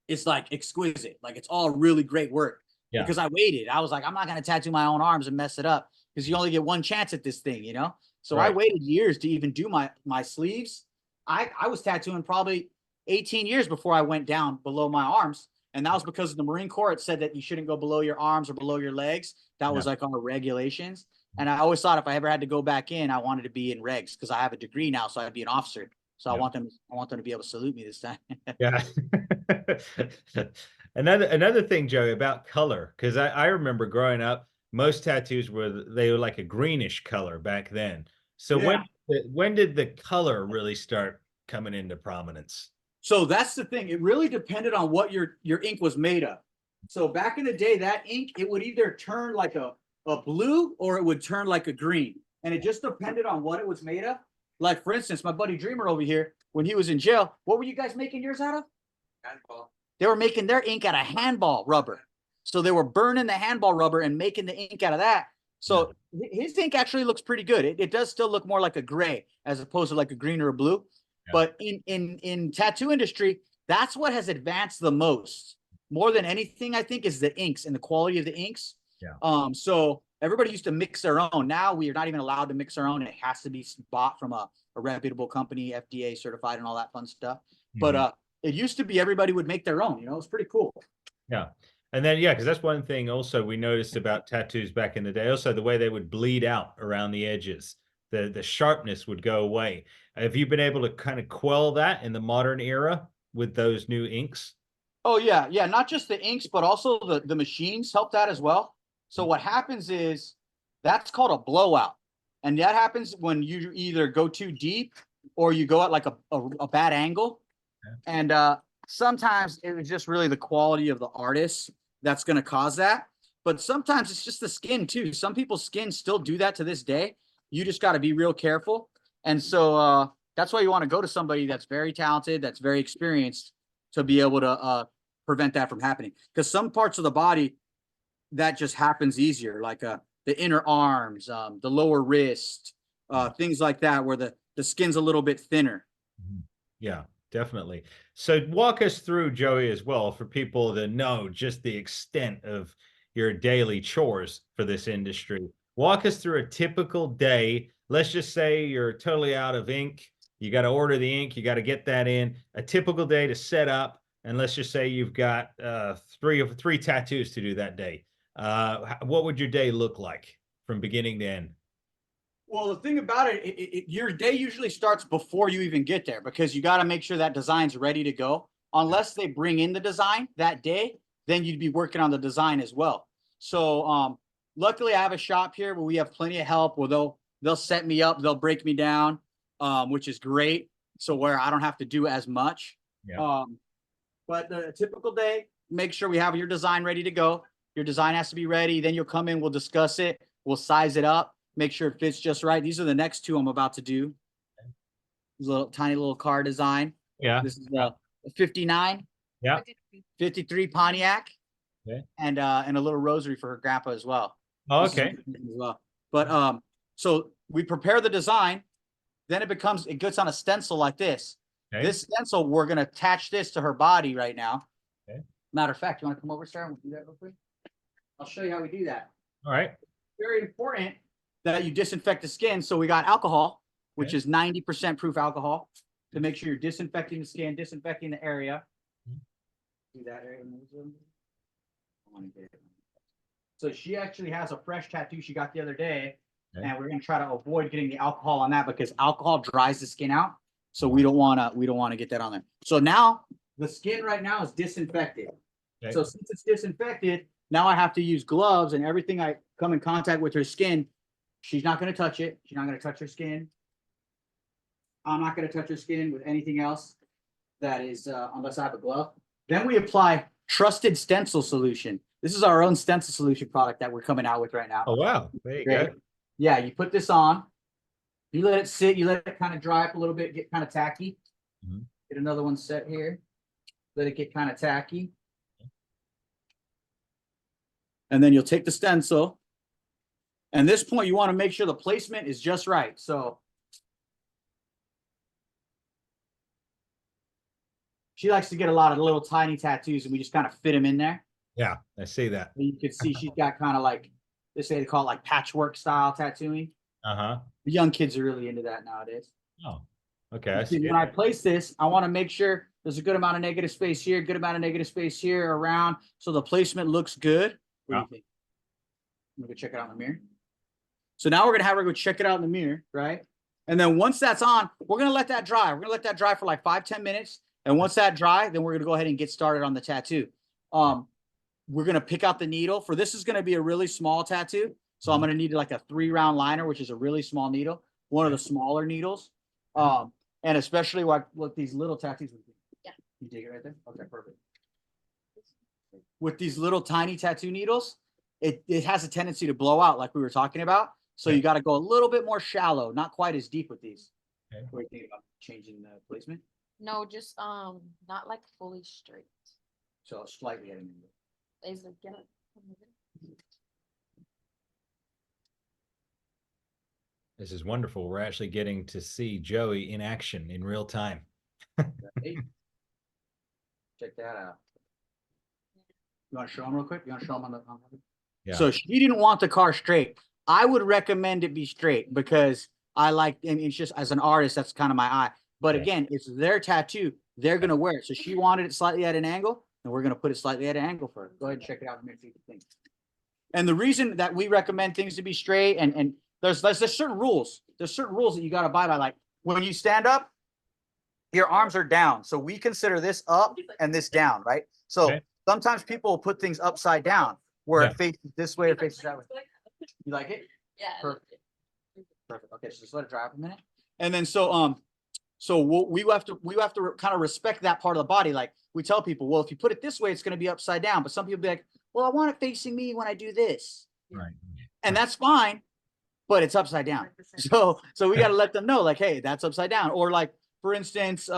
is like exquisite. Like it's all really great work. Yeah. Because I waited. I was like, I'm not gonna tattoo my own arms and mess it up because you only get one chance at this thing, you know? So I Right. waited years to even do my sleeves. I was tattooing probably 18 years before I went down below my arms. And that was because of the Marine Corps. It said that you shouldn't go below your arms or below your legs. That was Yeah. like on the regulations. And I always thought if I ever had to go back in, I wanted to be in regs because I have a degree now, so I'd be an officer. So Yeah. I want them to be able to salute me this time. Yeah. Another thing, Joey, about color, because I remember growing up, most tattoos they were like a greenish color back then. So Yeah. when did the color really start coming into prominence? So that's the thing. It really depended on what your ink was made of. So back in the day, that ink, it would either turn like a blue or it would turn like a green. And it just depended on what it was made of. Like, for instance, my buddy Dreamer over here, when he was in jail, what were you guys making yours out of? Handball. They were making their ink out of handball rubber. So they were burning the handball rubber and making the ink out of that. So his ink actually looks pretty good. It does still look more like a gray as opposed to like a green or a blue. Yeah. But in tattoo industry, that's what has advanced the most. More than anything, I think, is the inks and the quality of the inks. Yeah. So everybody used to mix their own. Now we are not even allowed to mix our own. It has to be bought from a reputable company, FDA certified and all that fun stuff. But it used to be everybody would make their own, you know, it's pretty cool. Yeah. And then, yeah, because that's one thing also we noticed about tattoos back in the day. Also, the way they would bleed out around the edges, the sharpness would go away. Have you been able to kind of quell that in the modern era with those new inks? Oh yeah, yeah. Not just the inks, but also the machines help that as well. So what happens is that's called a blowout, and that happens when you either go too deep or you go at like a bad angle. Yeah. And sometimes it was just really the quality of the artist that's going to cause that. But sometimes it's just the skin too. Some people's skin still do that to this day. You just got to be real careful. And so that's why you want to go to somebody that's very talented, that's very experienced to be able to prevent that from happening. Because some parts of the body that just happens easier, like the inner arms, the lower wrist, things like that, where the skin's a little bit thinner. Yeah, definitely. So walk us through, Joey, as well, for people that know just the extent of your daily chores for this industry. Walk us through a typical day. Let's just say you're totally out of ink. You got to order the ink. You got to get that in. A typical day to set up. And let's just say you've got three tattoos to do that day. What would your day look like from beginning to end? Well, the thing about your day usually starts before you even get there because you got to make sure that design's ready to go. Unless they bring in the design that day, then you'd be working on the design as well. So luckily, I have a shop here where we have plenty of help. Where they'll set me up, they'll break me down, which is great. So where I don't have to do as much. Yeah. But the typical day, make sure we have your design ready to go. Your design has to be ready. Then you'll come in, we'll discuss it, we'll size it up, make sure it fits just right. These are the next two I'm about to do. Little tiny little car design. Yeah. This is the 59. Yeah. 53 Pontiac. Okay. And a little rosary for her grandpa as well. Oh, okay. As well. But so we prepare the design, then it gets on a stencil like this. Okay. This stencil, we're going to attach this to her body right now. Okay. Matter of fact, you want to come over, Sarah? We'll do that real quick. I'll show you how we do that. All right. Very important that you disinfect the skin. So we got alcohol, which Okay. is 90% proof alcohol, to make sure you're disinfecting the skin, disinfecting the area. Do that area. I want to get it. So she actually has a fresh tattoo she got the other day, Okay. and we're going to try to avoid getting the alcohol on that because alcohol dries the skin out. So we don't want to get that on there. So now the skin right now is disinfected. Okay. So since it's disinfected, now I have to use gloves, and everything I come in contact with her skin, she's not going to touch it. She's not going to touch her skin. I'm not going to touch her skin with anything else that is unless I have a glove. Then we apply Trusted Stencil Solution. This is our own stencil solution product that we're coming out with right now. Oh, wow. There you go. Yeah, you put this on, you let it sit, you let it kind of dry up a little bit, get kind of tacky. Mhm. Get another one set here. Let it get kind of tacky. And then you'll take the stencil. And this point, you want to make sure the placement is just right. So she likes to get a lot of little tiny tattoos, and we just kind of fit them in there. Yeah, I see that. And you can see she's got kind of like, they call it like patchwork style tattooing. Uh-huh. The young kids are really into that nowadays. Oh, okay. I see When I it. place this, I want to make sure there's a good amount of negative space here, good amount of negative space here around, so the placement looks good. What do you think? I'm gonna go check it out in the mirror. So now we're gonna have her go check it out in the mirror, right? And then once that's on, we're gonna let that dry. We're gonna let that dry for like 5-10 minutes. And once that dry, then we're gonna go ahead and get started on the tattoo. We're gonna pick out the needle. For this is gonna be a really small tattoo. So I'm gonna need like a 3-round liner, which is a really small needle, one of the smaller needles. And especially what these little tattoos. Yeah. You dig it right there? Okay, perfect. With these little tiny tattoo needles, it has a tendency to blow out like we were talking about. So Okay. you got to go a little bit more shallow, not quite as deep with these. Okay. What do you think about changing the placement? No, just not like fully straight. So slightly at an angle. Is it get it? This is wonderful. We're actually getting to see Joey in action in real time. Right? Check that out. You want to show them real quick? You want to show them on the? Yeah. So she didn't want the car straight. I would recommend it be straight because I like, I mean, it's just as an artist, that's kind of my eye. But Yeah. again, it's their tattoo. They're going to wear it. So she wanted it slightly at an angle, and we're going to put it slightly at an angle for her. Go ahead and check it out and see what you think. And the reason that we recommend things to be straight, and there's certain rules. There's certain rules that you got to abide by. Like when you stand up, your arms are down. So we consider this up and this down, right? So Okay. sometimes people will put things upside down where Yeah. it faces this way or faces that way. You like it? Yeah. Perfect. Perfect. Okay, so just let it dry up a minute. And then we have to kind of respect that part of the body. Like we tell people, well, if you put it this way, it's going to be upside down. But some people be like, well, I want it facing me when I do this, Right. and that's fine, but it's upside down. So we got to let them know, like, hey, that's upside down. Or like, for instance,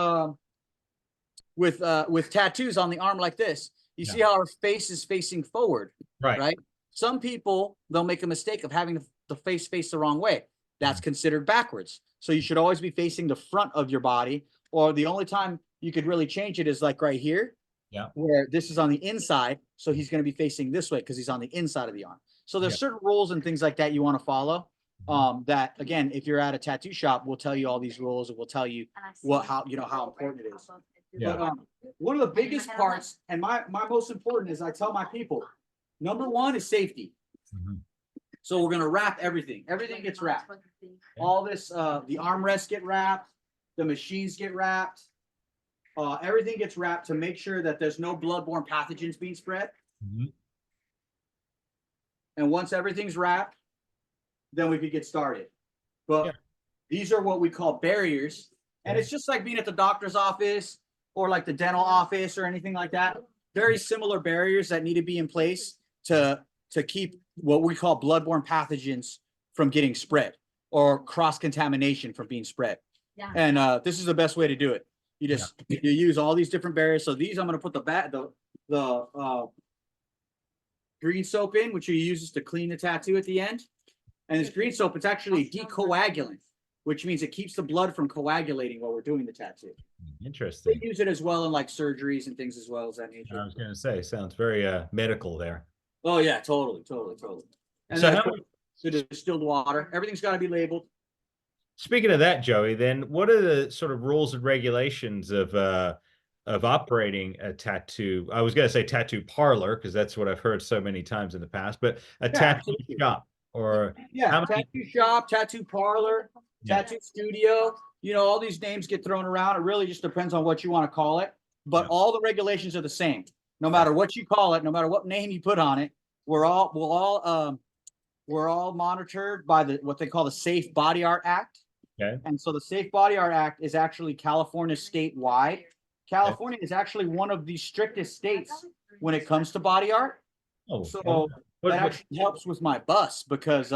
with tattoos on the arm like this, you see how our face is facing forward, Right. right? Some people, they'll make a mistake of having the face face the wrong way. That's considered backwards. So you should always be facing the front of your body, or the only time you could really change it is like right here. Yeah. Where this is on the inside. So he's going to be facing this way because he's on the inside of the arm. So there's certain rules and things like that you want to follow. That again, if you're at a tattoo shop, we'll tell you all these rules, and we'll tell you how important it is. Yeah. But, one of the biggest parts, and my most important, is I tell my people, number one is safety. Mhm. So we're gonna wrap everything. Everything gets wrapped. All this, the armrests get wrapped, the machines get wrapped. Everything gets wrapped to make sure that there's no bloodborne pathogens being spread. Mhm. And once everything's wrapped, then we could get started. But these are what we call barriers. And it's just like being at the doctor's office or like the dental office or anything like that. Very similar barriers that need to be in place to keep what we call bloodborne pathogens from getting spread or cross-contamination from being spread. Yeah. And this is the best way to do it. You just you use all these different barriers. So these I'm going to put the green soap in, which you use to clean the tattoo at the end. And this green soap, it's actually a decoagulant, which means it keeps the blood from coagulating while we're doing the tattoo. They Interesting. use it as well in like surgeries and things as well as that nature. I was going to say, sounds very medical there. Oh yeah, totally, totally, totally. And So then of how, course, the distilled water. Everything's got to be labeled. speaking of that, Joey, then what are the sort of rules and regulations of operating a tattoo? I was going to say tattoo parlor because that's what I've heard so many times in the past, but a Yeah, tattoo absolutely. shop or Yeah, how many? tattoo shop, tattoo parlor, Yeah. tattoo studio. You know, all these names get thrown around. It really just depends on what you want to call it. But Yeah. all the regulations are the same. No matter what you call it, no matter what name you put on it, we're all monitored by what they call the Safe Body Art Act. Okay. And so the Safe Body Art Act is actually California statewide. California is actually one of the strictest states when it comes to body art. Oh, So that actually helps with my bus because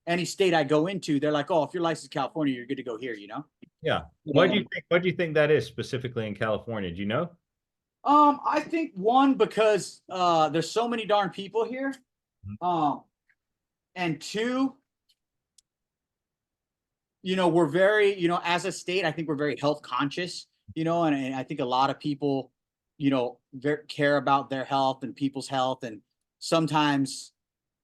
any state I go into, they're like, oh, if you're licensed in California, you're good to go here, you know? yeah. What do you think? What do you think that is specifically in California? Do you know? I think one, because there's so many darn people here. And two, you know, we're very, you know, as a state, I think we're very health conscious, you know, and I think a lot of people, you know, care about their health and people's health. And sometimes,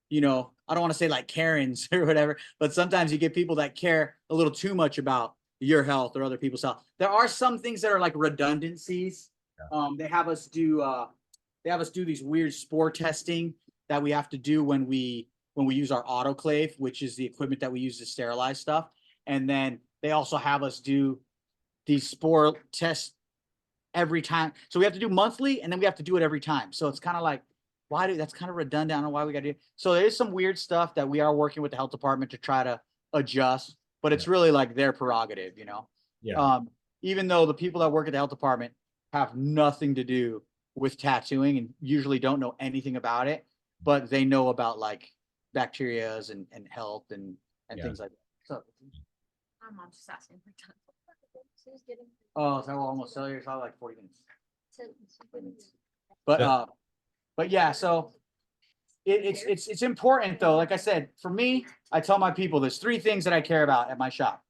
you know, I don't want to say like Karens or whatever, but sometimes you get people that care a little too much about your health or other people's health. There are some things that are like redundancies. They have us do these weird spore testing that we have to do when we use our autoclave, which is the equipment that we use to sterilize stuff. And then they also have us do these spore tests every time. So we have to do monthly and then we have to do it every time. So it's kind of like, that's kind of redundant. I don't know why we got to do it. So there is some weird stuff that we are working with the health department to try to adjust, but it's really like their prerogative, you know? Yeah. Even though the people that work at the health department have nothing to do with tattooing and usually don't know anything about it, but they know about like bacterias and health and things like that. So My mom's just asking for time. She's getting oh, so we're almost cellular. So like 40 minutes. 2 minutes. But yeah, so it's important though. Like I said, for me, I tell my people there's 3 things that I care about at my shop: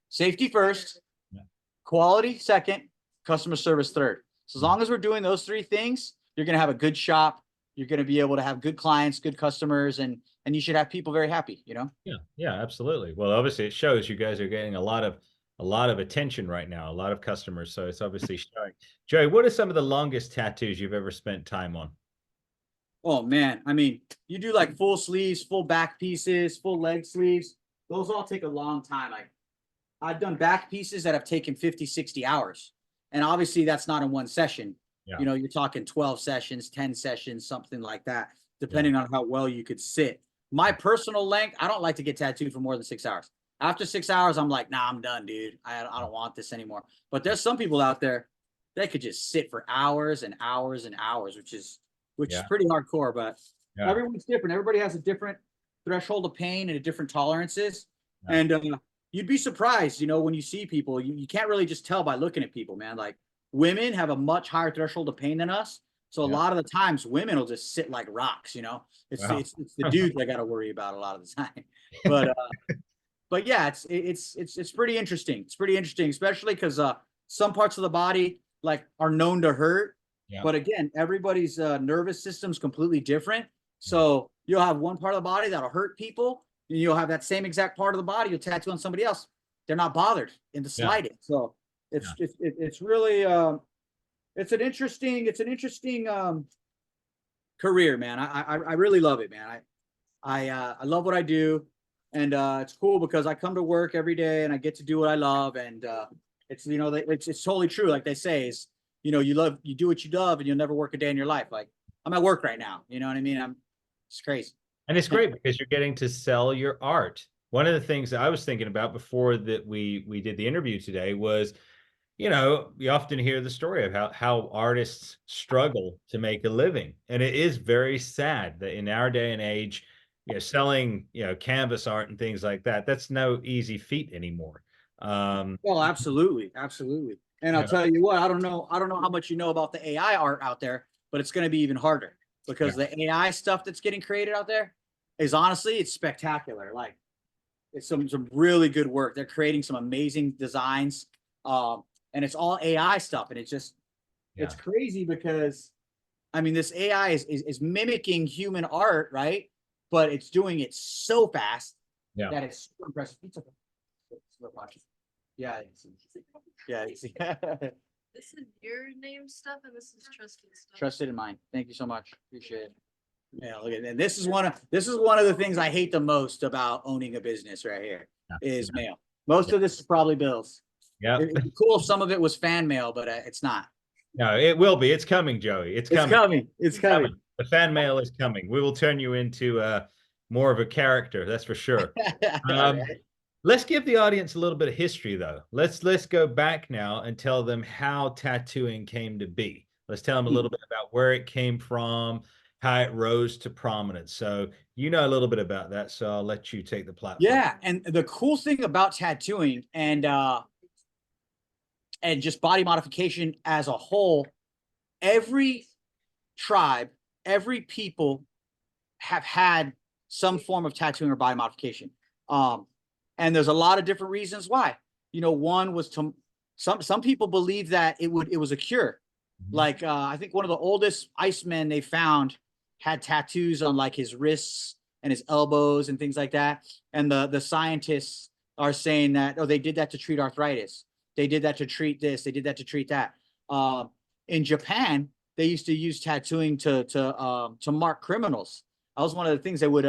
safety first, quality second, customer service third. So as long as we're doing those 3 things, you're gonna have a good shop. You're gonna be able to have good clients, good customers, and you should have people very happy. You know. Yeah. Yeah. Absolutely. Well, obviously, it shows you guys are getting a lot of attention right now, a lot of customers. So it's obviously showing. Joey, what are some of the longest tattoos you've ever spent time on? Oh man, I mean, you do like full sleeves, full back pieces, full leg sleeves. Those all take a long time. Like I've done back pieces that have taken 50, 60 hours. And obviously that's not in one session. Yeah. You know, you're talking 12 sessions, 10 sessions, something like that, depending on how well you could sit. My personal length, I don't like to get tattooed for more than 6 hours. After 6 hours, I'm like, nah, I'm done, dude. I don't want this anymore. But there's some people out there that could just sit for hours and hours and hours, which is pretty hardcore, but everyone's different. Everybody has a different threshold of pain and a different tolerances. Yeah. And you'd be surprised, you know, when you see people, you can't really just tell by looking at people, man. Like women have a much higher threshold of pain than us. So a lot of the times women will just sit like rocks, you know. It's the dudes I got to worry about a lot of the time. But yeah, it's pretty interesting. It's pretty interesting, especially because some parts of the body like are known to hurt. Yeah. But again, everybody's nervous system's completely different. So you'll have one part of the body that'll hurt people, and you'll have that same exact part of the body you'll tattoo on somebody else. They're not bothered in the slightest. So it's really it's an interesting career, man. I really love it, man. I love what I do, and it's cool because I come to work every day and I get to do what I love, and it's you know it's totally true. Like they say, is you know, you do what you love and you'll never work a day in your life. Like I'm at work right now. You know what I mean? It's crazy. And it's great because you're getting to sell your art. One of the things that I was thinking about before that we did the interview today was, you know, you often hear the story of how artists struggle to make a living. And it is very sad that in our day and age, you know, selling, you know, canvas art and things like that, that's no easy feat anymore. Well, absolutely. Absolutely. And I'll tell you what, I don't know how much you know about the AI art out there, but it's going to be even harder because the AI stuff that's getting created out there is honestly, it's spectacular. Like it's some really good work. They're creating some amazing designs. and it's all AI stuff, and it's Yeah. crazy because I mean this AI is mimicking human art, right? But it's doing it so fast Yeah. that it's super impressive. Yeah, yeah. This is your name stuff and this is trusted stuff. Trusted in mine. Thank you so much. Appreciate it. Yeah, look at, and this is one of the things I hate the most about owning a business right here is mail. Most of this is probably bills. Yeah. It'd be cool if some of it was fan mail, but it's not. No, it will be. It's coming, Joey. It's It's coming. coming. It's coming. The fan mail is coming. We will turn you into more of a character, that's for sure. Let's give the audience a little bit of history, though. Let's go back now and tell them how tattooing came to be. Let's tell them a little bit about where it came from, how it rose to prominence. So you know a little bit about that, so I'll let you take the platform. Yeah, and the cool thing about tattooing and just body modification as a whole, every tribe, every people have had some form of tattooing or body modification. And there's a lot of different reasons why. You know, one was to some people believe that it was a cure. Like I think one of the oldest Icemen they found had tattoos on like his wrists and his elbows and things like that. And the scientists are saying that, oh, they did that to treat arthritis. They did that to treat this. They did that to treat that. In Japan, they used to use tattooing to mark criminals. That was one of the things they would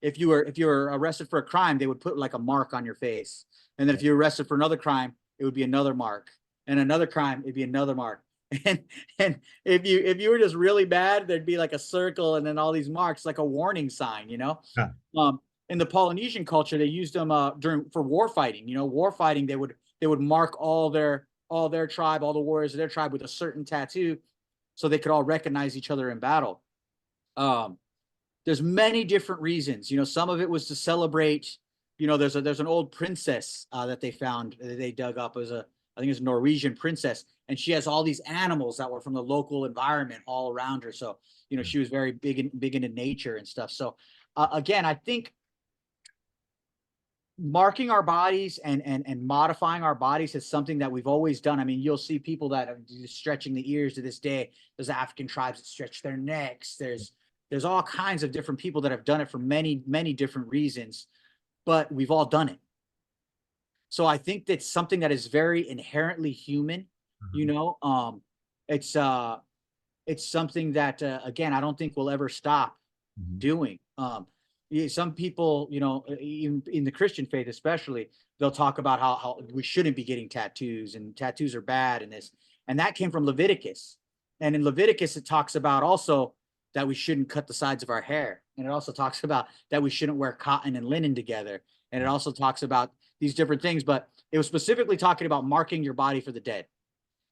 if you were arrested for a crime, they would put like a mark on your face. And then if you're arrested for another crime, it would be another mark. And another crime, it'd be another mark. And if you were just really bad, there'd be like a circle and then all these marks, like a warning sign, you know. Huh. In the Polynesian culture, they used them for war fighting. You know, war fighting, they would mark all their tribe, all the warriors of their tribe with a certain tattoo, so they could all recognize each other in battle. There's many different reasons. You know, some of it was to celebrate. You know, there's an old princess that they found, they dug up as I think it's a Norwegian princess, and she has all these animals that were from the local environment all around her. So, you know, she was very big into nature and stuff. So, again, I think marking our bodies and modifying our bodies is something that we've always done. I mean, you'll see people that are stretching the ears to this day. There's African tribes that stretch their necks. There's all kinds of different people that have done it for many, many different reasons, but we've all done it. So I think that's something that is very inherently human, you know. It's something that again, I don't think we'll ever stop doing. Some people, you know, even in the Christian faith especially, they'll talk about how we shouldn't be getting tattoos and tattoos are bad and this, and that came from Leviticus. And in Leviticus, it talks about also that we shouldn't cut the sides of our hair. And it also talks about that we shouldn't wear cotton and linen together. And it also talks about these different things, but it was specifically talking about marking your body for the dead.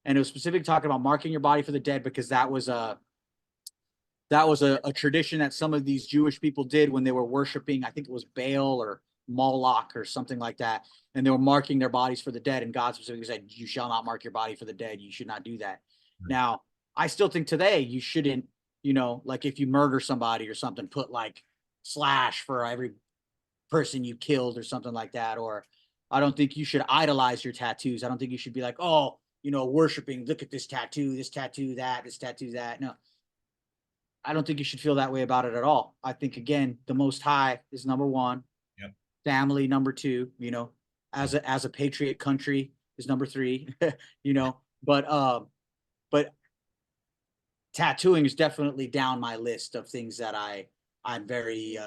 And it was specifically talking about marking your body for the dead because that was a tradition that some of these Jewish people did when they were worshiping, I think it was Baal or Moloch or something like that. And they were marking their bodies for the dead. And God specifically said, you shall not mark your body for the dead. You should not do that. Now, I still think today you shouldn't, you know, like if you murder somebody or something, put like slash for every person you killed or something like that. Or I don't think you should idolize your tattoos. I don't think you should be like, oh, you know, worshiping, look at this tattoo, that, this tattoo, that. No, I don't think you should feel that way about it at all. I think, again, the Most High is number one. Yep. Family, number two, you know, as a patriot country is number three, you know, but tattooing is definitely down my list of things that I'm very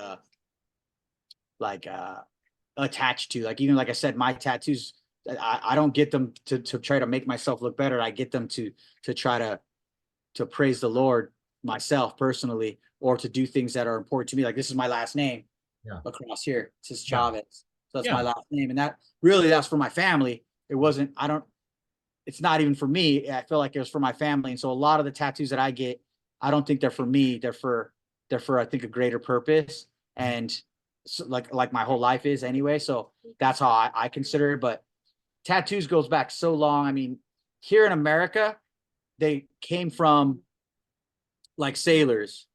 attached to. Like, even like I said, my tattoos, I don't get them to try to make myself look better. I get them to try to praise the Lord myself personally, or to do things that are important to me. Like, this is my last name across here. It says Chavez. So that's my last name. And that's for my family. It's not even for me. I feel like it was for my family. And so a lot of the tattoos that I get, I don't think they're for me. They're for I think a greater purpose. And so like my whole life is anyway. So that's how I consider it. But tattoos goes back so long. I mean, here in America, they came from like sailors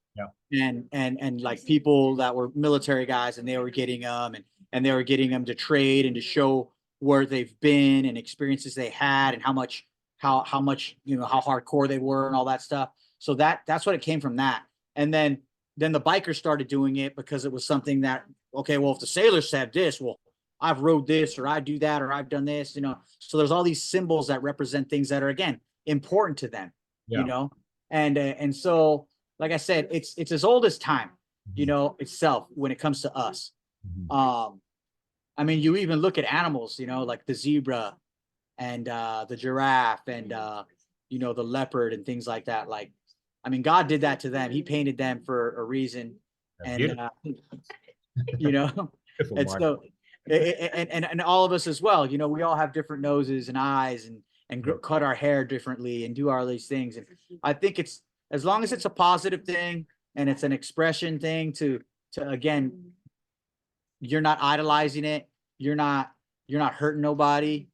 and like people that were military guys, and they were getting them and they were getting them to trade and to show where they've been and experiences they had and how much how much, how hardcore they were and all that stuff. So that's what it came from that. And then the bikers started doing it because it was something that, okay, well, if the sailors said this, well, I've rode this, or I do that, or I've done this, So there's all these symbols that represent things that are, again, important to them, Yeah. And so, like I said, it's as old as time, itself when it comes to us. Mhm. I mean, you even look at animals, like the zebra and the giraffe and the leopard and things like that. Like, I mean, God did that to them. He painted them for a reason, and Beautiful, you know, beautiful, and Mark. so and all of us as well. We all have different noses and eyes and cut our hair differently and do all these things. And I think it's, as long as it's a positive thing and it's an expression thing to again, you're not idolizing it, you're not hurting nobody.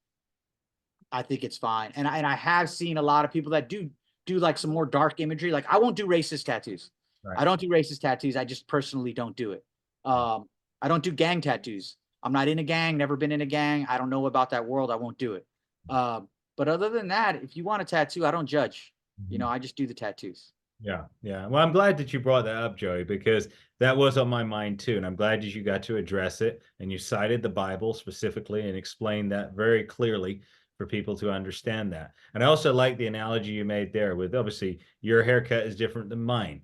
I think it's fine. And I have seen a lot of people that do like some more dark imagery. Like, I won't do racist tattoos. Right. I don't do racist tattoos. I just personally don't do it. I don't do gang tattoos. I'm not in a gang, never been in a gang. I don't know about that world. I won't do it. But other than that, if you want a tattoo, I don't judge. Mhm. I just do the tattoos. Yeah, yeah. Well, I'm glad that you brought that up, Joey, because that was on my mind too. And I'm glad that you got to address it and you cited the Bible specifically and explained that very clearly for people to understand that. And I also like the analogy you made there with, obviously your haircut is different than mine.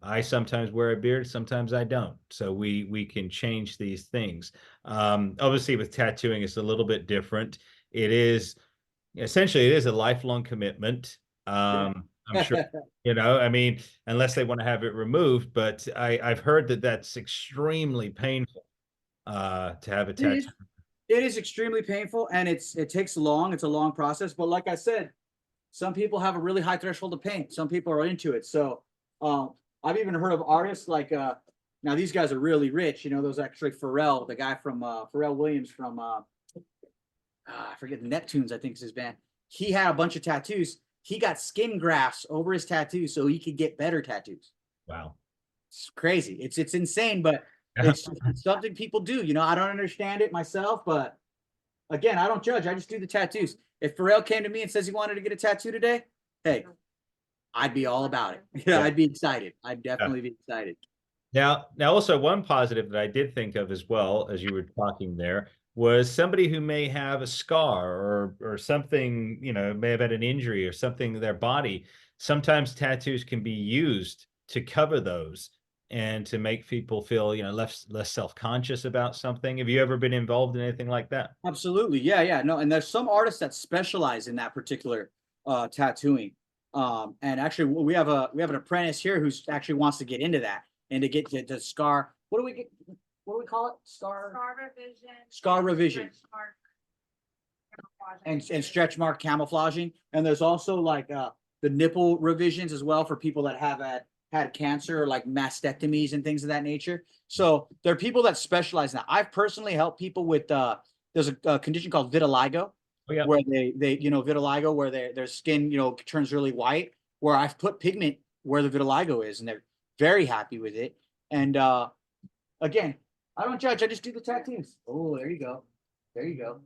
I sometimes wear a beard, sometimes I don't. So we can change these things. Obviously with tattooing, it's a little bit different. It is essentially it is a lifelong commitment. I'm sure, I mean, unless they want to have it removed, but I've heard that that's extremely painful to have a It tattoo. is. It is extremely painful, and it takes long. It's a long process. But like I said, some people have a really high threshold of pain. Some people are into it. So I've even heard of artists like now these guys are really rich. Those actually Pharrell, the guy from Pharrell Williams from I forget, the Neptunes, I think is his band. He had a bunch of tattoos. He got skin grafts over his tattoos so he could get better tattoos. Wow. It's crazy. It's insane, but it's something people do. I don't understand it myself, but again, I don't judge. I just do the tattoos. If Pharrell came to me and says he wanted to get a tattoo today, hey, I'd be all about it. Yeah. I'd be excited. I'd definitely be excited. Now, also one positive that I did think of as well as you were talking there was somebody who may have a scar or something, may have had an injury or something to their body. Sometimes tattoos can be used to cover those and to make people feel, less self-conscious about something. Have you ever been involved in anything like that? Absolutely. Yeah, yeah. No, and there's some artists that specialize in that particular tattooing. And actually we have an apprentice here who's actually wants to get into that and to get the scar. What do we call it? Scar revision. Scar revision. Stretch mark and stretch mark camouflaging. And there's also like the nipple revisions as well for people that have had cancer, or like mastectomies and things of that nature. So there are people that specialize in that. I've personally helped people with there's a condition called vitiligo. Oh, yeah. Where they vitiligo, where their skin turns really white, where I've put pigment where the vitiligo is, and they're very happy with it. And again, I don't judge. I just do the tattoos. Oh, there you go. There you go.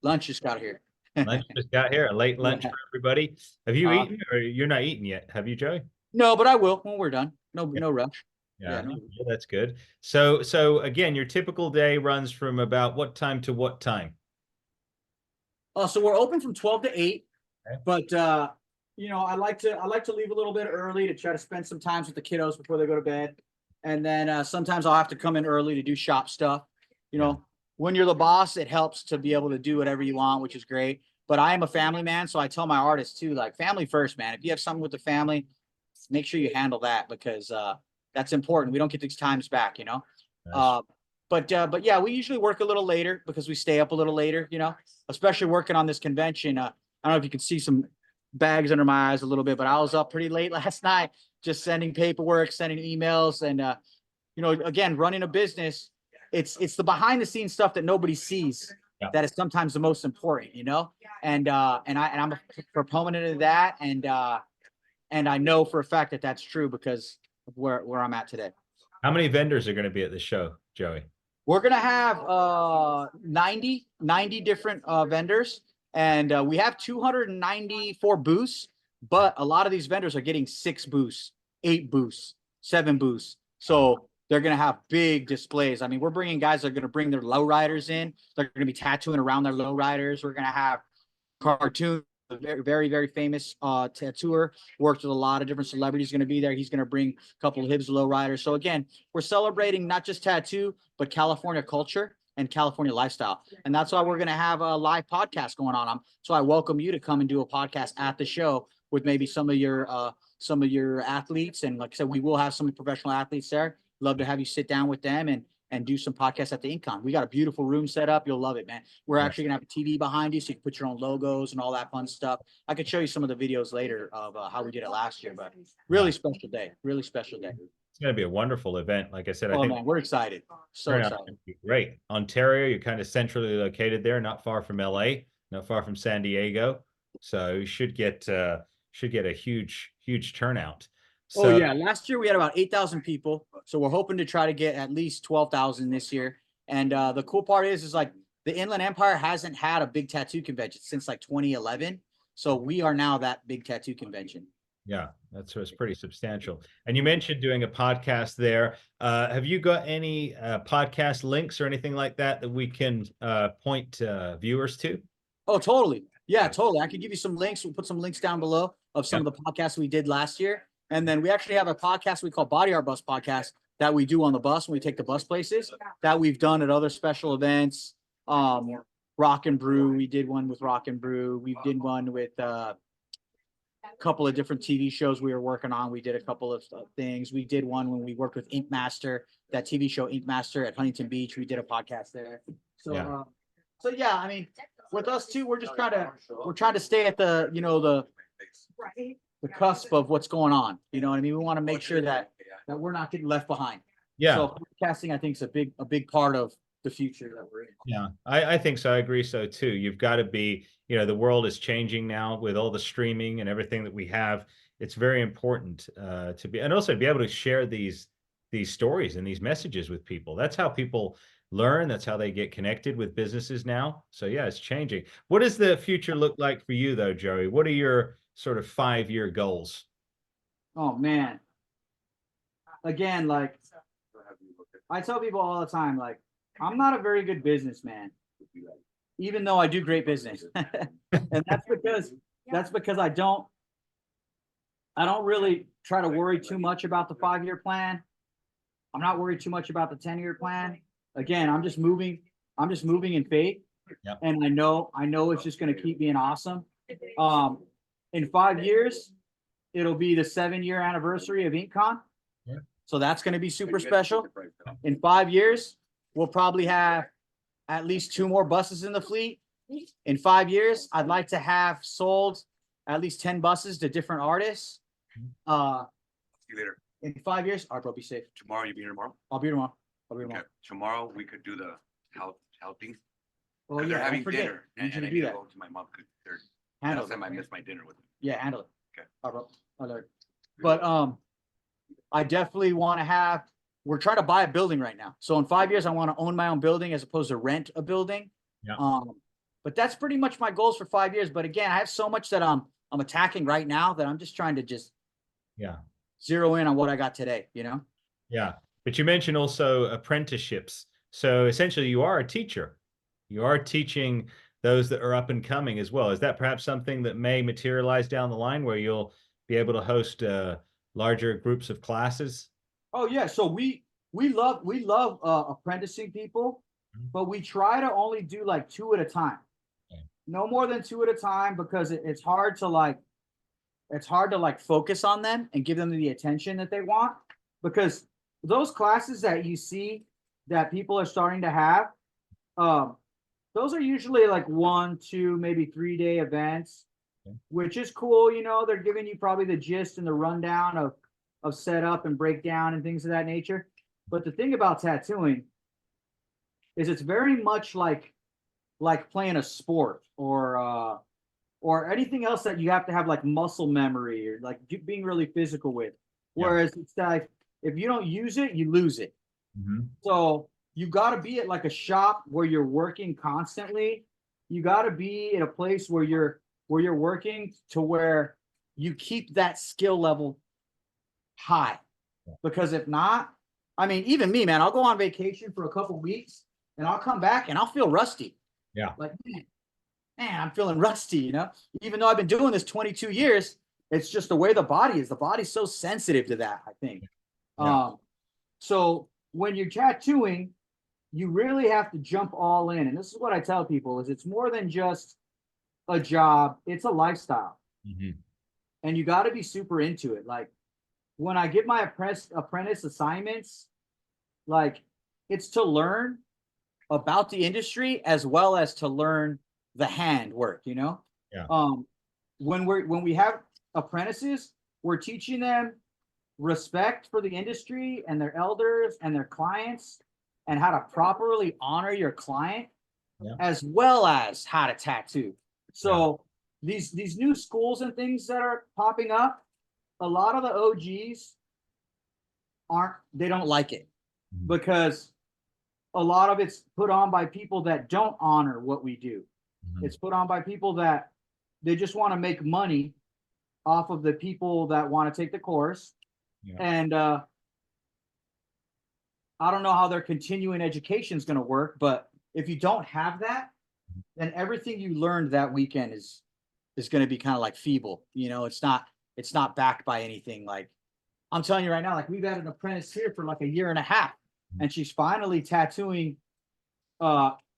Lunch just got here. Lunch just got here, a late lunch for everybody. Have you eaten, or you're not eating yet? Have you, Joey? No, but I will when we're done. No rush. Yeah, no. yeah, that's good. So again, your typical day runs from about what time to what time? So we're open from 12 to 8, Okay. but I like to leave a little bit early to try to spend some time with the kiddos before they go to bed. And then sometimes I'll have to come in early to do shop stuff. When you're the boss, it helps to be able to do whatever you want, which is great. But I am a family man, so I tell my artists too, like, family first, man. If you have something with the family, make sure you handle that, because that's important. We don't get these times back, Nice. But yeah, we usually work a little later because we stay up a little later, especially working on this convention. I don't know if you can see some bags under my eyes a little bit, but I was up pretty late last night, just sending paperwork, sending emails, and again, running a business. It's the behind the scenes stuff that nobody sees. Yeah. That is sometimes the most important, and I'm a proponent of that. And I know for a fact that that's true because of where I'm at today. How many vendors are going to be at the show, Joey? We're going to have 90 different vendors. And we have 294 booths, but a lot of these vendors are getting 6 booths, 8 booths, 7 booths. So they're going to have big displays. I mean, we're bringing guys that are going to bring their lowriders in. They're going to be tattooing around their lowriders. We're going to have cartoons. A very, very, very famous tattooer, worked with a lot of different celebrities, going to be there. He's going to bring a couple of his lowriders. So again, we're celebrating not just tattoo, but California culture and California lifestyle. And that's why we're going to have a live podcast going on. So I welcome you to come and do a podcast at the show with maybe some of your athletes. And like I said, we will have some professional athletes there. Love to have you sit down with them and do some podcasts at the Incon. We got a beautiful room set up. You'll love it, man. We're actually gonna have a TV behind you so you can put your own logos and all that fun stuff. I could show you some of the videos later of how we did it last year, but really special day, really special day. It's going to be a wonderful event. Like I said, I Oh think man, we're excited. So turnout's excited. gonna be great. Ontario, you're kind of centrally located there, not far from LA, not far from San Diego. So you should get a huge turnout. Oh So yeah, last year we had about 8,000 people, so we're hoping to try to get at least 12,000 this year. And the cool part is like the Inland Empire hasn't had a big tattoo convention since like 2011, so we are now that big tattoo convention. yeah, that's it's pretty substantial. And you mentioned doing a podcast there. Have you got any podcast links or anything like that that we can point viewers to? Oh, totally. Yeah, totally. I could give you some links. We'll put some links down below of some of the podcasts we did last year. And then we actually have a podcast we call Body Art Bus Podcast that we do on the bus when we take the bus places that we've done at other special events. Rock and Brew. We did one with Rock and Brew. We did one with a couple of different TV shows we were working on. We did a couple of things. We did one when we worked with Ink Master, that TV show Ink Master at Huntington Beach. We did a podcast there. So, yeah, I mean, with us too, we're trying to stay at the, the cusp of what's going on. You know what I mean? We want to make sure that we're not getting left behind. Yeah. So podcasting, I think, is a big part of the future that we're in. Yeah, I think so. I agree so too. You've got to be, the world is changing now with all the streaming and everything that we have. It's very important to be, and also be able to share these stories and these messages with people. That's how people learn. That's how they get connected with businesses now. So yeah, it's changing. What does the future look like for you though, Joey? What are your sort of 5-year goals? Oh man. Again, like I tell people all the time, like I'm not a very good businessman, even though I do great business. And that's because I don't really try to worry too much about the 5-year plan. I'm not worried too much about the 10-year plan. Again, I'm just moving in faith. Yep. And I know it's just going to keep being awesome. In 5 years, it'll be the 7-year anniversary of InkCon. Yeah. So that's going to be super special. In 5 years, we'll probably have at least 2 more buses in the fleet. In 5 years, I'd like to have sold at least 10 buses to different artists. See you later. In 5 years, all right, bro, be safe. Tomorrow, you be here tomorrow? I'll be here tomorrow. Okay. Tomorrow, we could do the helping. Oh They're yeah, having don't forget. dinner. You And should I do need to that. go to my mom. Handle Last time I it. missed my dinner with them. Yeah, handle it. Okay. All right, bro. All right. But I definitely want to have. We're trying to buy a building right now. So in 5 years, I want to own my own building as opposed to rent a building. Yeah. But that's pretty much my goals for 5 years. But again, I have so much that I'm attacking right now that I'm just trying to zero in on what I got today. Yeah. But you mentioned also apprenticeships. So essentially you are a teacher. You are teaching those that are up and coming as well. Is that perhaps something that may materialize down the line where you'll be able to host larger groups of classes? Oh yeah. So we love apprenticing people, but we try to only do like 2 at a time. Okay. No more than 2 at a time because it's hard to focus on them and give them the attention that they want, because those classes that you see that people are starting to have, those are usually like 1, 2, maybe 3-day events, which is cool. They're giving you probably the gist and the rundown of setup and breakdown and things of that nature. But the thing about tattooing is it's very much like playing a sport or anything else that you have to have like muscle memory or like being really physical with. Whereas it's like, if you don't use it, you lose it. Mm-hmm. So you got to be at like a shop where you're working constantly, you got to be in a place where you're working to where you keep that skill level high. Because if not, I mean, even me, man, I'll go on vacation for a couple weeks and I'll come back and I'll feel rusty. Yeah. Like, man, I'm feeling rusty, even though I've been doing this 22 years, it's just the way the body is. The body's so sensitive to that, I think. Yeah. So when you're tattooing, you really have to jump all in. And this is what I tell people is it's more than just a job. It's a lifestyle. Mhm. And you got to be super into it. Like when I get my apprentice assignments, like it's to learn about the industry as well as to learn the hand work, Yeah. When we have apprentices, we're teaching them respect for the industry and their elders and their clients and how to properly honor your client, Yeah. as well as how to tattoo. So these new schools and things that are popping up, a lot of the OGs they don't like it Mhm. because a lot of it's put on by people that don't honor what we do. Mhm. It's put on by people that they just want to make money off of the people that want to take the course. Yeah. And I don't know how their continuing education is going to work, but if you don't have that, then everything you learned that weekend is going to be kind of like feeble. It's not backed by anything. Like I'm telling you right now, like we've had an apprentice here for like a year and a half, and she's finally tattooing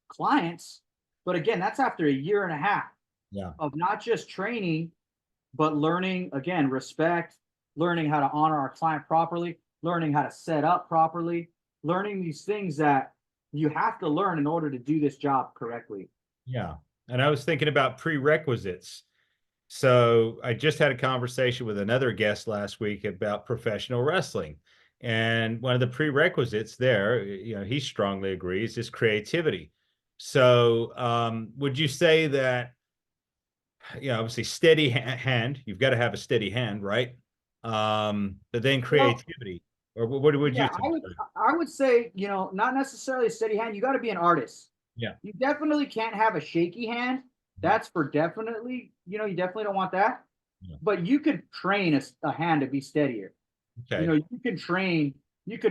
clients. But again, that's after a year and a half of not just training, but learning, again, respect, learning how to honor our client properly, learning how to set up properly, learning these things that you have to learn in order to do this job correctly. Yeah. And I was thinking about prerequisites. So I just had a conversation with another guest last week about professional wrestling. And one of the prerequisites there, he strongly agrees, is creativity. So would you say that, obviously steady hand, you've got to have a steady hand, right? But then Well, creativity, or what would you yeah, think? I would say, not necessarily a steady hand. You got to be an artist. Yeah. You definitely can't have a shaky hand. That's for definitely, you definitely don't want that. Yeah. But you could train a hand to be steadier. Okay. You could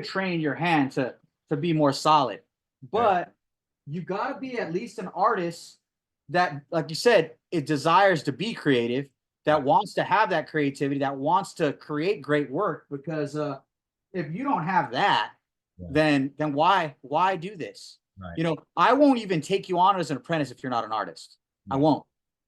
train your hand to be more solid. But you got to be at least an artist that, like you said, it desires to be creative, that wants to have that creativity, that wants to create great work. Because if you don't have that, then why do this? Right. I won't even take you on as an apprentice if you're not an artist. I won't,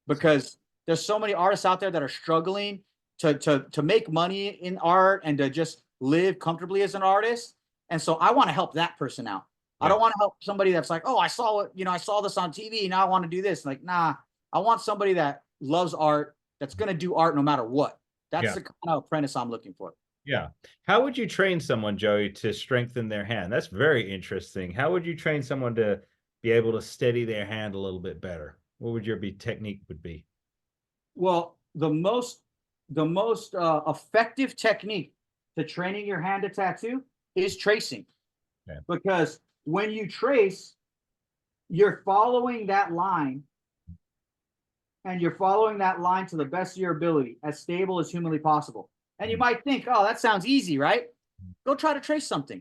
because there's so many artists out there that are struggling to make money in art and to just live comfortably as an artist. And so I want to help that person out. I don't want to help somebody that's like, oh, I saw this on TV. Now I want to do this. Like, nah, I want somebody that loves art, that's going to do art no matter what. That's the kind of apprentice I'm looking for. Yeah. How would you train someone, Joey, to strengthen their hand? That's very interesting. How would you train someone to be able to steady their hand a little bit better? What would your technique would be? Well, the most effective technique to training your hand to tattoo is tracing. Okay. Because when you trace, you're following that line, and you're following that line to the best of your ability, as stable as humanly possible. And you might think, oh, that sounds easy, right? Go try to trace something.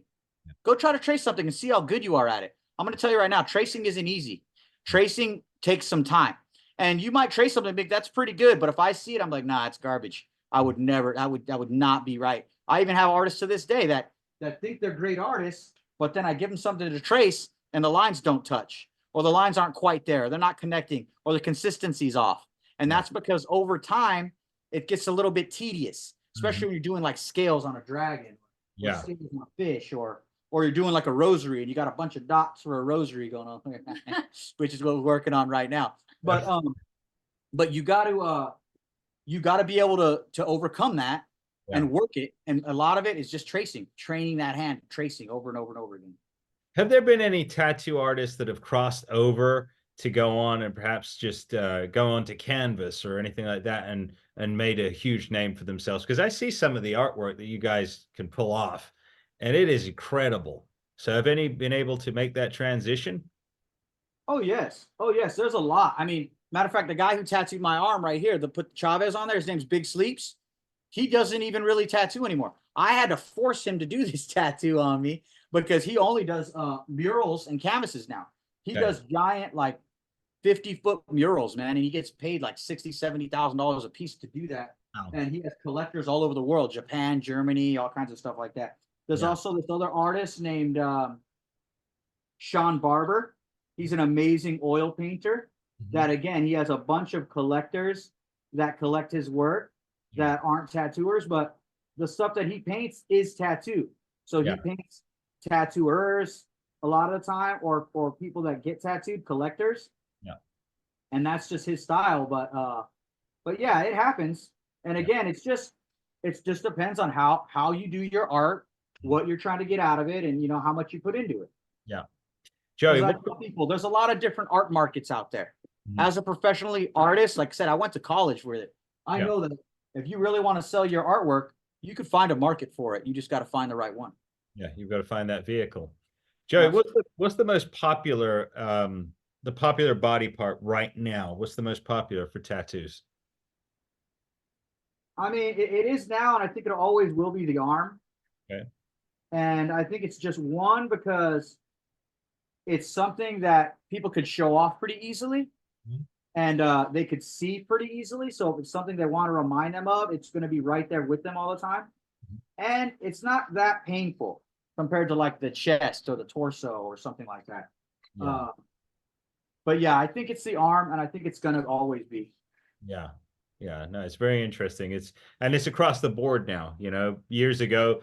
Go try to trace something and see how good you are at it. I'm going to tell you right now, tracing isn't easy. Tracing takes some time. And you might trace something big, that's pretty good. But if I see it, I'm like, nah, it's garbage. I would not be right. I even have artists to this day that think they're great artists, but then I give them something to trace and the lines don't touch, or the lines aren't quite there. They're not connecting, or the consistency's off. And that's because over time, it gets a little bit tedious, especially when you're doing like scales on a dragon, or scales on a fish, or you're doing like a rosary and you got a bunch of dots for a rosary going on, which is what we're working on right now. But you got to be able to overcome that and work it. And a lot of it is just training that hand, tracing over and over and over again. Have there been any tattoo artists that have crossed over to go on and perhaps just go on to canvas or anything like that and made a huge name for themselves? Because I see some of the artwork that you guys can pull off, and it is incredible. So have any been able to make that transition? Oh yes. Oh yes. There's a lot. I mean, matter of fact, the guy who tattooed my arm right here, the put Chavez on there, his name's Big Sleeps. He doesn't even really tattoo anymore. I had to force him to do this tattoo on me because he only does murals and canvases now. He Okay. does giant like 50-foot murals, man, and he gets paid like 60, $70,000 a piece to do that. Wow. And he has collectors all over the world, Japan, Germany, all kinds of stuff like that. There's Yeah. also this other artist named Sean Barber. He's an amazing oil painter that, again, he has a bunch of collectors that collect his work that aren't tattooers, but the stuff that he paints is tattoo. So he Yeah. paints tattooers a lot of the time, or people that get tattooed, collectors. Yeah. And that's just his style. But yeah, it happens. And again, it just depends on how you do your art, what you're trying to get out of it, and how much you put into it. Yeah. Joey, I tell people there's a lot of different art markets out there. As a professionally artist, like I said, I went to college with it. I know that if you really want to sell your artwork, you could find a market for it. You just got to find the right one. yeah, you've got to find that vehicle. Joey, what's the most popular the popular body part right now? What's the most popular for tattoos? I mean, it is now, and I think it always will be the arm. Okay. And I think it's just one because it's something that people could show off pretty easily, and they could see pretty easily. So if it's something they want to remind them of, it's going to be right there with them all the time. And it's not that painful compared to like the chest or the torso or something like that. Yeah. But yeah, I think it's the arm, and I think it's going to always be. Yeah. Yeah. No, it's very interesting. It's across the board now. Years ago,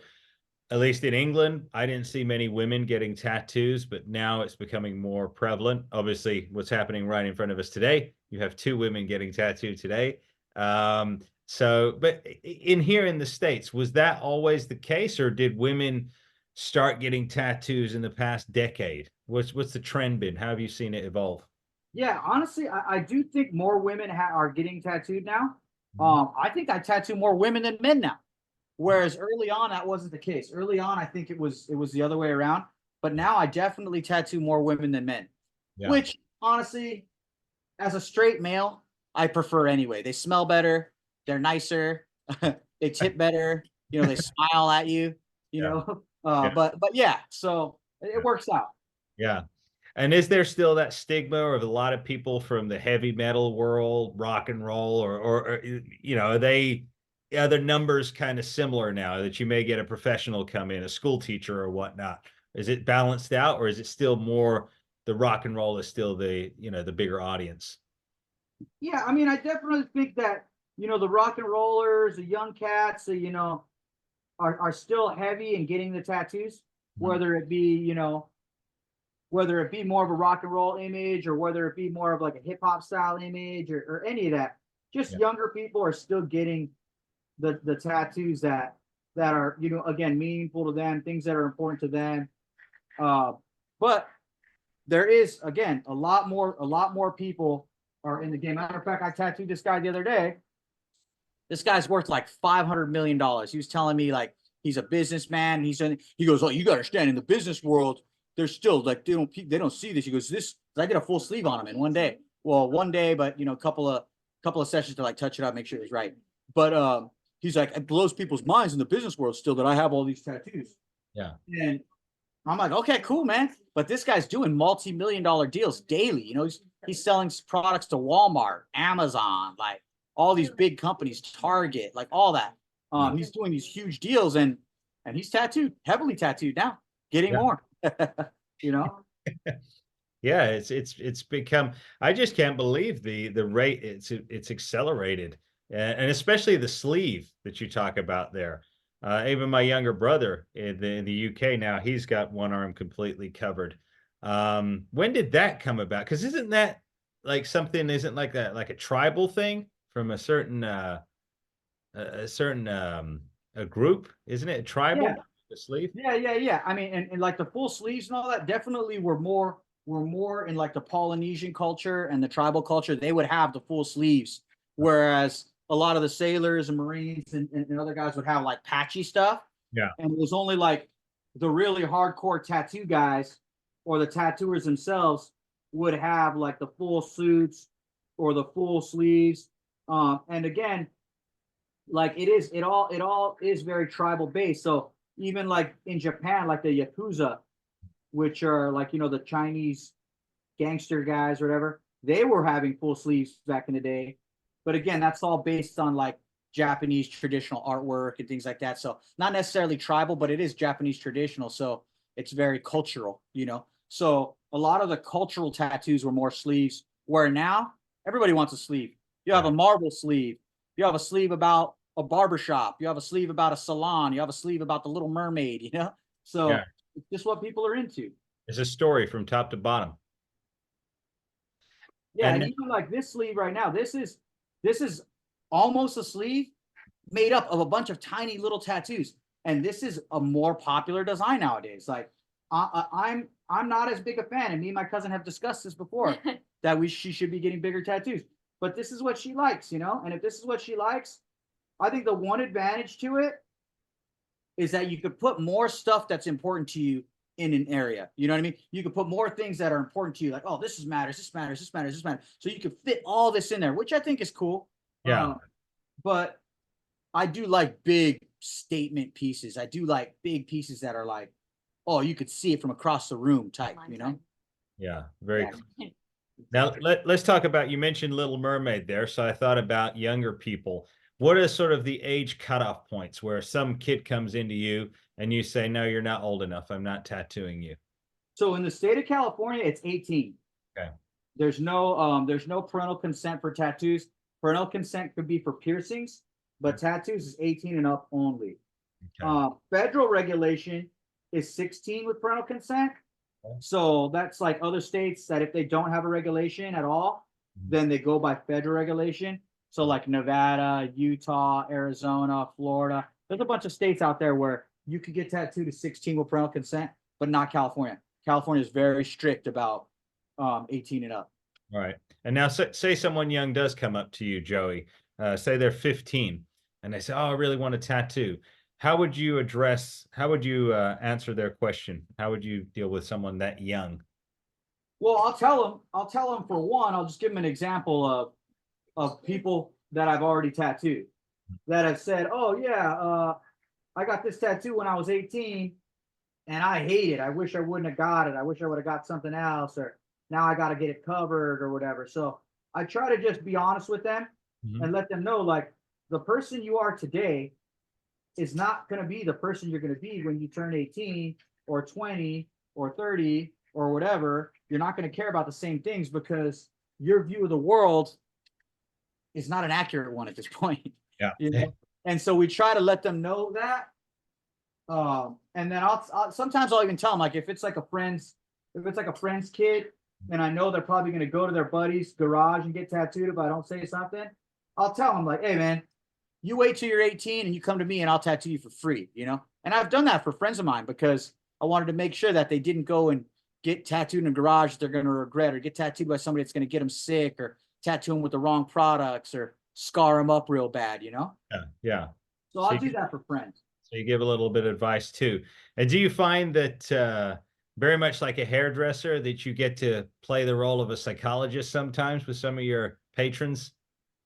at least in England, I didn't see many women getting tattoos, but now it's becoming more prevalent. Obviously, what's happening right in front of us today, you have 2 women getting tattooed today. But in here in the States, was that always the case, or did women start getting tattoos in the past decade? What's the trend been? How have you seen it evolve? Yeah, honestly, I do think more women are getting tattooed now. I think I tattoo more women than men now. Whereas early on, that wasn't the case. Early on, I think it was the other way around. But now I definitely tattoo more women than men, which honestly, as a straight male, I prefer anyway. They smell better, they're nicer, they tip better, they smile at you, But yeah, so it works out. Yeah. And is there still that stigma of a lot of people from the heavy metal world, rock and roll, or are the numbers kind of similar now that you may get a professional come in, a school teacher or whatnot? Is it balanced out, or is it still more the rock and roll is still the bigger audience? Yeah, I mean, I definitely think that, the rock and rollers, the young cats, are still heavy in getting the tattoos, whether it be, whether it be more of a rock and roll image, or whether it be more of like a hip hop style image, or any of that. Just younger people are still getting the tattoos that are, again, meaningful to them, things that are important to them. But there is, again, a lot more people are in the game. Matter of fact, I tattooed this guy the other day. This guy's worth like $500 million. He was telling me like he's a businessman. He goes, oh, you got to understand, in the business world, they're still like they don't see this. He goes, I did a full sleeve on him in one day. Well, one day, but a couple of sessions to like touch it up, make sure it was right. But he's like, it blows people's minds in the business world still that I have all these tattoos. Yeah. And I'm like, okay, cool, man. But this guy's doing multi-million-dollar deals daily. He's selling products to Walmart, Amazon, like all these big companies, Target, like all that. He's doing these huge deals, and he's heavily tattooed now, getting more. Yeah, it's become. I just can't believe the rate it's accelerated, and especially the sleeve that you talk about there. Even my younger brother in the UK now, he's got one arm completely covered. When did that come about? Because isn't that like something? Isn't like that like a tribal thing from a certain a group? Isn't it tribal? Yeah. The sleeve? Yeah. I mean, and like the full sleeves and all that definitely were more in like the Polynesian culture and the tribal culture. They would have the full sleeves, whereas a lot of the sailors and Marines and other guys would have like patchy stuff. Yeah. And it was only like the really hardcore tattoo guys or the tattooers themselves would have like the full suits or the full sleeves. And again, like it all is very tribal based. So even like in Japan, like the Yakuza, which are like, the Chinese gangster guys or whatever, they were having full sleeves back in the day. But again, that's all based on like Japanese traditional artwork and things like that. So not necessarily tribal, but it is Japanese traditional. So it's very cultural. So a lot of the cultural tattoos were more sleeves, where now everybody wants a sleeve. You have a Marvel sleeve. You have a sleeve about a barbershop. You have a sleeve about a salon. You have a sleeve about the Little Mermaid. So Yeah. it's just what people are into. It's a story from top to bottom. Yeah, and And even like this sleeve right now, this is almost a sleeve made up of a bunch of tiny little tattoos, and this is a more popular design nowadays. Like, I'm not as big a fan, and me and my cousin have discussed this before that she should be getting bigger tattoos. But this is what she likes. And if this is what she likes, I think the one advantage to it is that you could put more stuff that's important to you in an area. You know what I mean? You could put more things that are important to you, like, oh, this matters, this matters, this matters, this matters. So you could fit all this in there, which I think is cool. yeah, But I do like big statement pieces. I do like big pieces that are like, oh, you could see it from across the room type. yeah, very Yeah. cool. Now let's talk about, you mentioned Little Mermaid there, so I thought about younger people. What are sort of the age cutoff points where some kid comes into you and you say, no, you're not old enough, I'm not tattooing you? So in the state of California, it's 18. Okay. There's no parental consent for tattoos. Parental consent could be for piercings, but tattoos is 18 and up only. Okay. Federal regulation is 16 with parental consent. Okay. So that's like other states that if they don't have a regulation at all, then they go by federal regulation. So like Nevada, Utah, Arizona, Florida. There's a bunch of states out there where you could get tattooed at 16 with parental consent, but not California. California is very strict about 18 and up. All right. And now say someone young does come up to you, Joey, say they're 15 and they say, oh, I really want a tattoo. How would you answer their question? How would you deal with someone that young? Well, I'll tell them for one, I'll just give them an example of people that I've already tattooed that have said, oh yeah, I got this tattoo when I was 18 and I hate it. I wish I wouldn't have got it. I wish I would have got something else, or now I got to get it covered or whatever. So I try to just be honest with them and let them know, like, the person you are today is not going to be the person you're going to be when you turn 18 or 20 or 30 or whatever. You're not going to care about the same things because your view of the world is not an accurate one at this point. Yeah. And so we try to let them know that. And then sometimes I'll even tell them, like, if it's like a friend's kid, and I know they're probably going to go to their buddy's garage and get tattooed if I don't say something, I'll tell them, like, hey man, you wait till you're 18 and you come to me and I'll tattoo you for free. And I've done that for friends of mine because I wanted to make sure that they didn't go and get tattooed in a garage that they're going to regret, or get tattooed by somebody that's going to get them sick, or tattoo them with the wrong products, or scar them up real bad. Yeah. Yeah. So I'll do that for friends. So you give a little bit of advice too. And do you find that very much like a hairdresser, that you get to play the role of a psychologist sometimes with some of your patrons?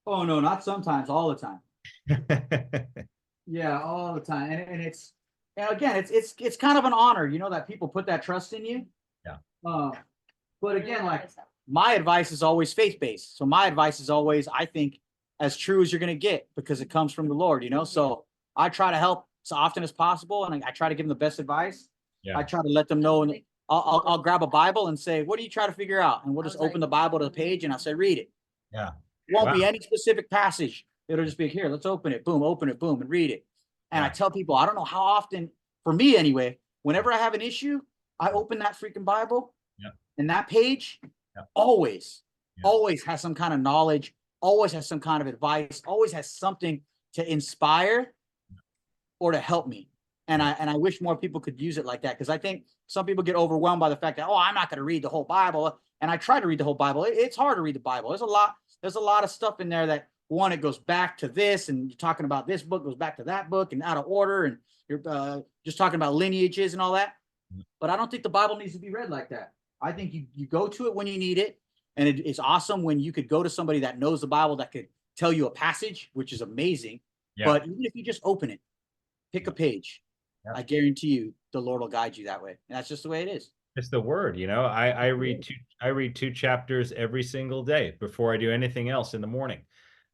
Oh no, not sometimes, all the time. Yeah, all the time. And again, it's kind of an honor, that people put that trust in you. Yeah. But again, like, my advice is always faith-based. So my advice is always, I think, as true as you're going to get, because it comes from the Lord. So I try to help as often as possible, and I try to give them the best advice. Yeah. I try to let them know, and I'll grab a Bible and say, what do you try to figure out? And we'll just open the Bible to the page, and I'll say, read it. Yeah. It won't be any specific passage. It'll just be, here, let's open it, boom, and read it. And I tell people, I don't know how often, for me anyway, whenever I have an issue, I open that freaking Bible, and that page always has some kind of knowledge, always has some kind of advice, always has something to inspire or to help me. And I wish more people could use it like that, because I think some people get overwhelmed by the fact that, oh, I'm not going to read the whole Bible. And I try to read the whole Bible. It's hard to read the Bible. There's a lot of stuff in there that, one, it goes back to this, and you're talking about this book goes back to that book and out of order, and you're just talking about lineages and all that. But I don't think the Bible needs to be read like that. I think you go to it when you need it. And it's awesome when you could go to somebody that knows the Bible that could tell you a passage, which is amazing. Yeah. But even if you just open it, pick a page, Yeah. I guarantee you the Lord will guide you that way. And that's just the way it is. It's the word, you know. I read two chapters every single day before I do anything else in the morning.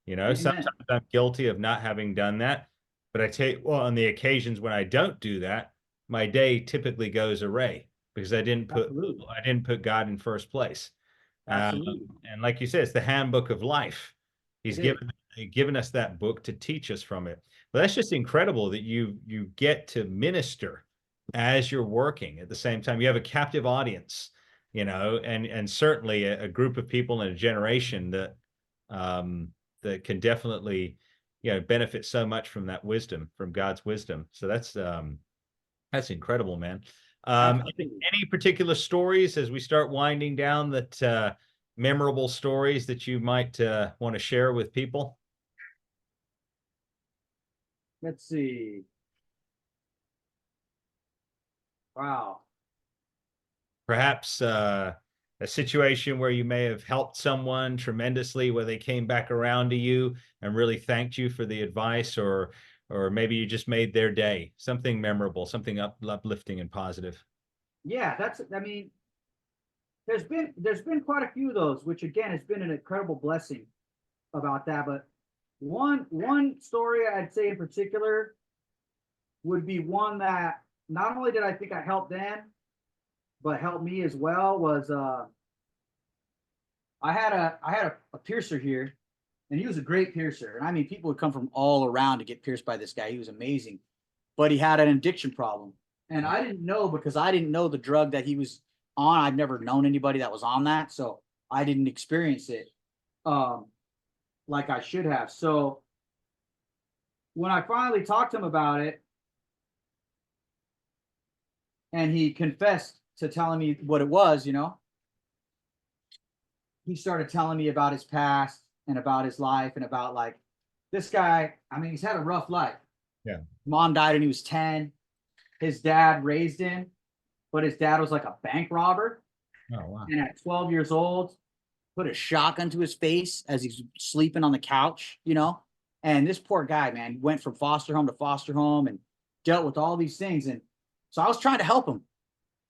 You know, Amen. sometimes I'm guilty of not having done that, but I take, well, on the occasions when I don't do that, my day typically goes array because I didn't put God in first place. Absolutely. And like you said, it's the handbook of life. He's It given us that book to teach us from it. But that's just incredible that you get to minister as you're working at the same time. You have a captive audience, you know, and certainly a group of people in a generation that that can definitely, you know, benefit so much from that wisdom, from God's wisdom. So that's incredible, man. Any particular stories as we start winding down that memorable stories that you might want to share with people? Let's see. Wow. Perhaps a situation where you may have helped someone tremendously, where they came back around to you and really thanked you for the advice, or maybe you just made their day. Something memorable, something uplifting and positive. Yeah, I mean, there's been quite a few of those, which again has been an incredible blessing about that. But one story I'd say in particular would be one that not only did I think I helped them, but helped me as well, was I had a piercer here, and he was a great piercer. And I mean, people would come from all around to get pierced by this guy. He was amazing, but he had an addiction problem. And I didn't know, because I didn't know the drug that he was on. I've never known anybody that was on that. So I didn't experience it like I should have. So when I finally talked to him about it, and he confessed to telling me what it was, you know, he started telling me about his past and about his life and about, like, this guy, I mean, he's had a rough life. Yeah. Mom died when he was 10. His dad raised him, but his dad was like a bank robber. Oh, wow. And at 12 years old, put a shotgun to his face as he's sleeping on the couch, you know? And this poor guy, man, went from foster home to foster home and dealt with all these things. And so I was trying to help him.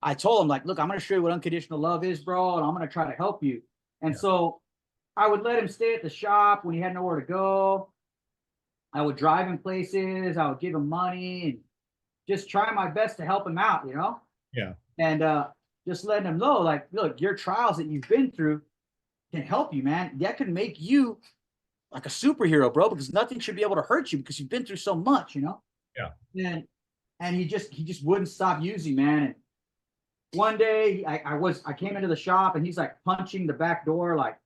I told him, like, look, I'm going to show you what unconditional love is, bro, and I'm going to try to help you. And so I would let him stay at the shop when he had nowhere to go. I would drive him places. I would give him money and just try my best to help him out, you know? Yeah. And just letting him know, like, look, your trials that you've been through can help you, man. That could make you like a superhero, bro, because nothing should be able to hurt you because you've been through so much, you know? Yeah. And he just wouldn't stop using, man. And one day I came into the shop and he's like punching the back door, like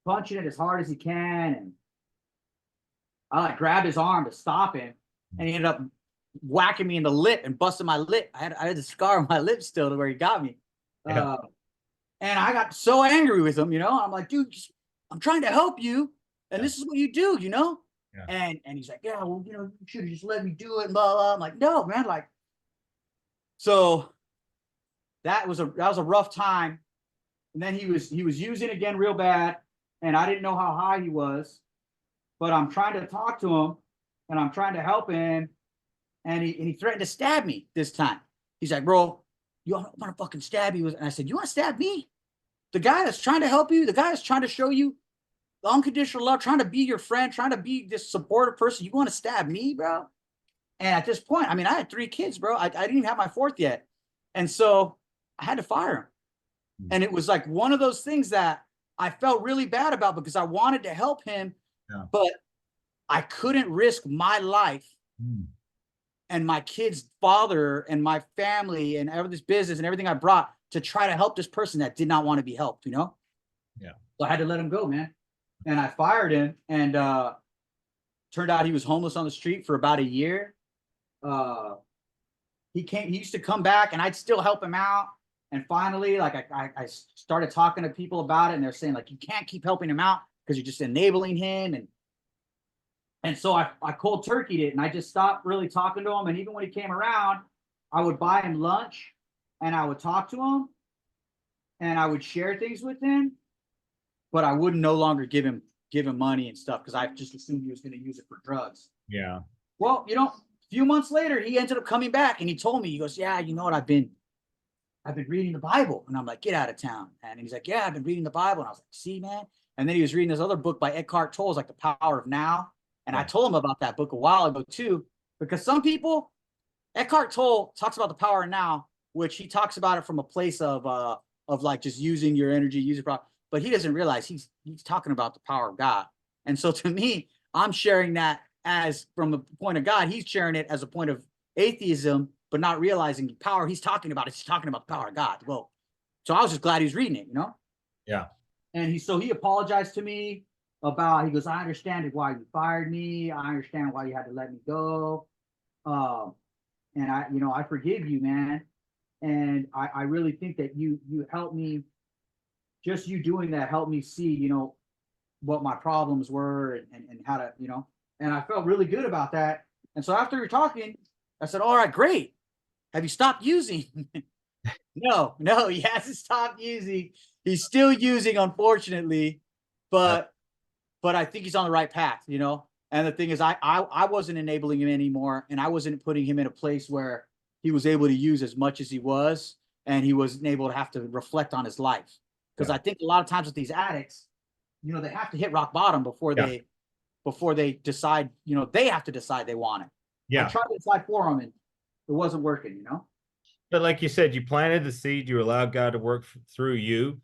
punching it as hard as he can. And I like grabbed his arm to stop him, and he ended up whacking me in the lip and busting my lip. I had the scar on my lip still to where he got me. Yeah. And I got so angry with him, you know. I'm like, dude, I'm trying to help you, and this is what you do, you know. Yeah. And he's like, yeah, well, you know, you should have just let me do it, and blah blah. I'm like, no, man, like. So that was a rough time. And then he was using again real bad, and I didn't know how high he was, but I'm trying to talk to him, and I'm trying to help him, and he threatened to stab me this time. He's like, bro, you want to fucking stab you? And I said, you want to stab me? The guy that's trying to help you, the guy that's trying to show you the unconditional love, trying to be your friend, trying to be this supportive person, you want to stab me, bro? And at this point, I mean, I had 3 kids, bro. I didn't even have my 4th yet. And so I had to fire him. And it was like one of those things that I felt really bad about because I wanted to help him, but I couldn't risk my life and my kid's father and my family and this business and everything I brought to try to help this person that did not want to be helped, you know? Yeah. So I had to let him go, man. And I fired him, and turned out he was homeless on the street for about a year. He used to come back and I'd still help him out. And finally, like I started talking to people about it, and they're saying, like, you can't keep helping him out because you're just enabling him. And so I cold turkeyed it, and I just stopped really talking to him. And even when he came around, I would buy him lunch and I would talk to him. and I would share things with him, but I wouldn't no longer give him money and stuff because I just assumed he was going to use it for drugs. Yeah. Well, you know, a few months later, he ended up coming back and he told me, he goes, yeah, you know what, I've been reading the Bible. And I'm like, get out of town. And he's like, yeah, I've been reading the Bible. And I was like, see, man. And then he was reading this other book by Eckhart Tolle, like The Power of Now. And I told him about that book a while ago too, because some people, Eckhart Tolle talks about the power of now, which he talks about it from a place of like just using your energy, use it properly. But he doesn't realize he's talking about the power of God. And so to me, I'm sharing that as from the point of God. He's sharing it as a point of atheism, but not realizing the power he's talking about. He's talking about the power of God. Well, so I was just glad he was reading it, you know? Yeah. And he apologized to me about, he goes, I understand why you fired me. I understand why you had to let me go. And I forgive you, man. And I really think that you helped me. Just you doing that helped me see, you know, what my problems were and how to, you know, and I felt really good about that. And so after we were talking, I said, all right, great. Have you stopped using? No, he hasn't stopped using. He's still using, unfortunately, but I think he's on the right path, you know. And the thing is, I wasn't enabling him anymore, and I wasn't putting him in a place where he was able to use as much as he was, and he wasn't able to have to reflect on his life. Because I think a lot of times with these addicts, you know, they have to hit rock bottom before they decide, you know, they have to decide they want it. Yeah. I tried to decide for them, and it wasn't working, you know. But like you said, you planted the seed, you allowed God to work through you,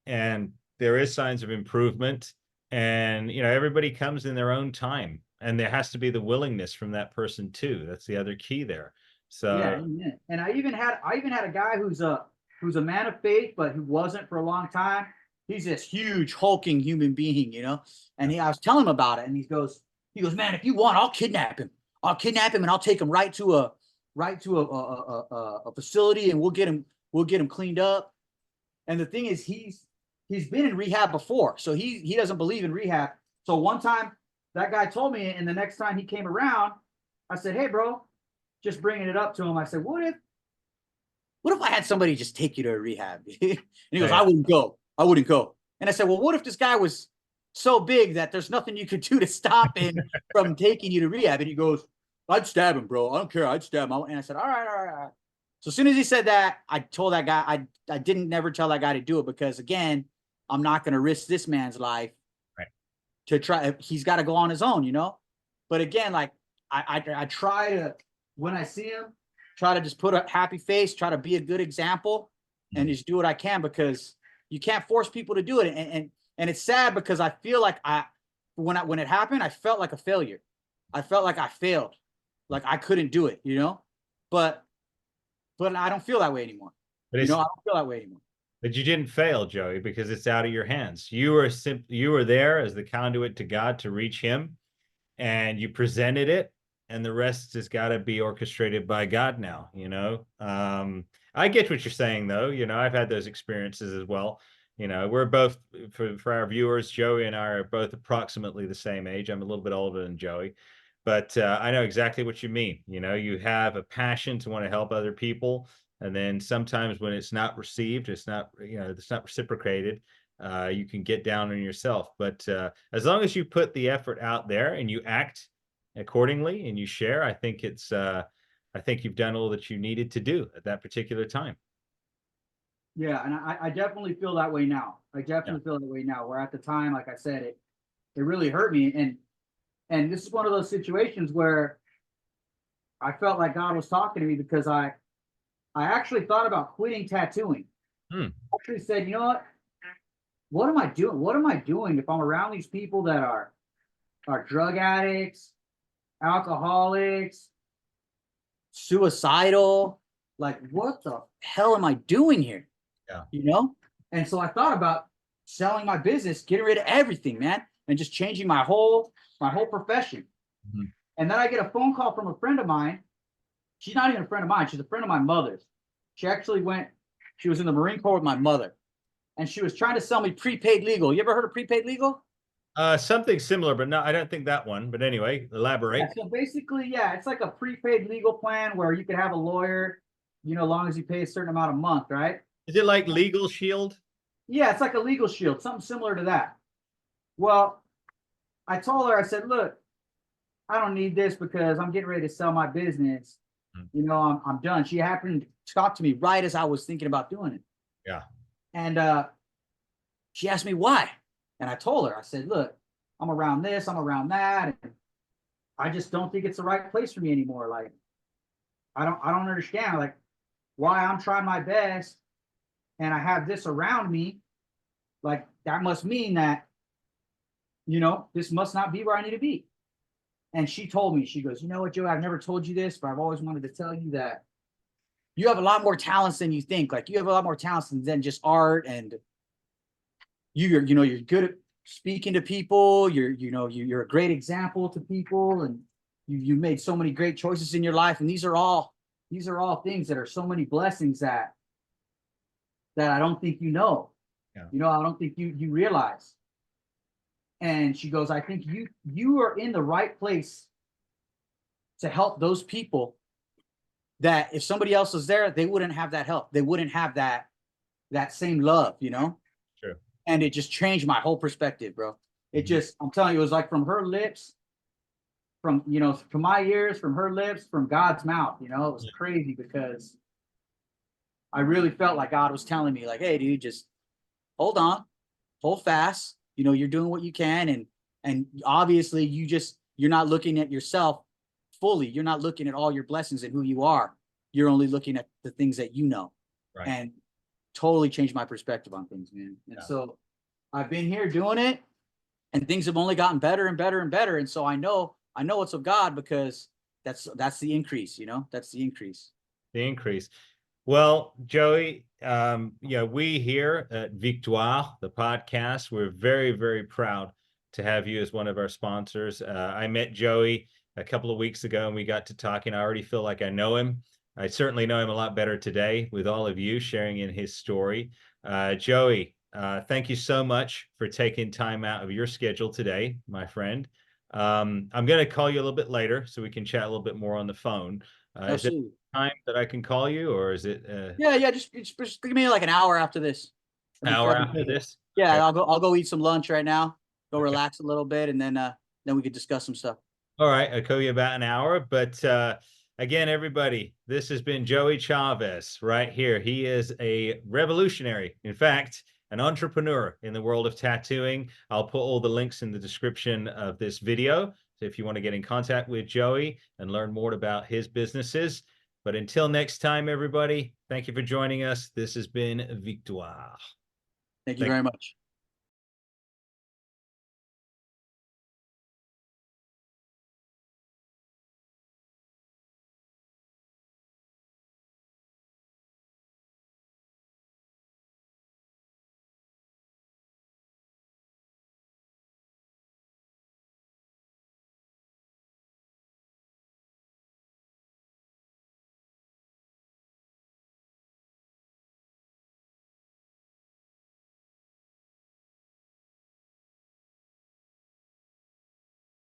and there is signs of improvement. And, you know, everybody comes in their own time, and there has to be the willingness from that person too. That's the other key there. So yeah, amen. And I even had a guy who's a man of faith, but who wasn't for a long time. He's this huge hulking human being, you know. And I was telling him about it, and he goes, man, if you want, I'll kidnap him. I'll kidnap him, and I'll take him right to a facility, and we'll get him cleaned up. And the thing is, he's been in rehab before, so he doesn't believe in rehab. So one time that guy told me, and the next time he came around, I said, hey bro, just bringing it up to him, I said, what if I had somebody just take you to a rehab? And he goes, I wouldn't go. And I said, well, what if this guy was so big that there's nothing you could do to stop him from taking you to rehab? And he goes, I'd stab him, bro. I don't care. I'd stab him. And I said, all right. So as soon as he said that, I told that guy, I didn't never tell that guy to do it, because again, I'm not going to risk this man's life to try. He's got to go on his own, you know? But again, like I try to, when I see him, try to just put a happy face, try to be a good example, and just do what I can, because you can't force people to do it. And it's sad, because I feel like when it happened, I felt like a failure. I felt like I failed. Like I couldn't do it, you know, but I don't feel that way anymore. I don't feel that way anymore. But you didn't fail, Joey, because it's out of your hands. You were there as the conduit to God to reach him, and you presented it, and the rest has got to be orchestrated by God now, you know. I get what you're saying, though. You know, I've had those experiences as well. You know, we're both, for our viewers, Joey and I are both approximately the same age. I'm a little bit older than Joey. But I know exactly what you mean. You know, you have a passion to want to help other people. And then sometimes when it's not received, it's not reciprocated, you can get down on yourself. But as long as you put the effort out there and you act accordingly and you share, I think you've done all that you needed to do at that particular time. Yeah. And I definitely feel that way now. Where at the time, like I said, it really hurt me. And this is one of those situations where I felt like God was talking to me, because I actually thought about quitting tattooing. I actually said, you know what am I doing? What am I doing if I'm around these people that are drug addicts, alcoholics, suicidal? Like, what the hell am I doing here? Yeah. You know? And so I thought about selling my business, getting rid of everything, man, and just changing my whole profession. And then I get a phone call from a friend of mine. She's not even a friend of mine. She's a friend of my mother's. She was in the Marine Corps with my mother, and she was trying to sell me prepaid legal. You ever heard of prepaid legal? Something similar, but no, I don't think that one. But anyway, elaborate. Yeah, so basically, it's like a prepaid legal plan where you can have a lawyer, you know, as long as you pay a certain amount a month, right? Is it like Legal Shield? Yeah, it's like a legal shield, something similar to that. Well, I told her, I said, look, I don't need this because I'm getting ready to sell my business. You know, I'm done. She happened to talk to me right as I was thinking about doing it. Yeah. And she asked me why. And I told her, I said, look, I'm around this, I'm around that. And I just don't think it's the right place for me anymore. Like, I don't understand like why I'm trying my best and I have this around me. Like, that must mean that, you know, this must not be where I need to be. And she told me, she goes, you know what, Joe, I've never told you this, but I've always wanted to tell you that you have a lot more talents than you think. Like, you have a lot more talents than just art, and you're good at speaking to people. You're a great example to people, and you made so many great choices in your life. And these are all things that are so many blessings that I don't think you know. Yeah. You know, I don't think you realize. And she goes, I think you are in the right place to help those people that if somebody else was there, they wouldn't have that help. They wouldn't have that same love, you know? Sure. And it just changed my whole perspective, bro. It just, I'm telling you, it was like from her lips, from, you know, from my ears, from her lips, from God's mouth, you know? It was crazy because I really felt like God was telling me, like, hey, dude, just hold on, hold fast. You know, you're doing what you can. And obviously you're not looking at yourself fully. You're not looking at all your blessings and who you are. You're only looking at the things that you know. Right. And totally changed my perspective on things, man. And so I've been here doing it, and things have only gotten better and better and better. And so I know it's of God because that's the increase, you know, that's the increase. The increase. Well, Joey, we here at Victoire, the podcast, we're very, very proud to have you as one of our sponsors. I met Joey a couple of weeks ago and we got to talking. I already feel like I know him. I certainly know him a lot better today with all of you sharing in his story. Joey, thank you so much for taking time out of your schedule today, my friend. I'm going to call you a little bit later so we can chat a little bit more on the phone. Is it time that I can call you, or is it yeah, just give me like an hour after this. Hour after this? Yeah, Okay. I'll go eat some lunch right now, go relax a little bit, and then we could discuss some stuff. All right, I'll call you about an hour. But again, everybody, this has been Joey Chavez right here. He is a revolutionary, in fact, an entrepreneur in the world of tattooing. I'll put all the links in the description of this video. So if you want to get in contact with Joey and learn more about his businesses. But until next time, everybody, thank you for joining us. This has been Victoire. Thank you very much.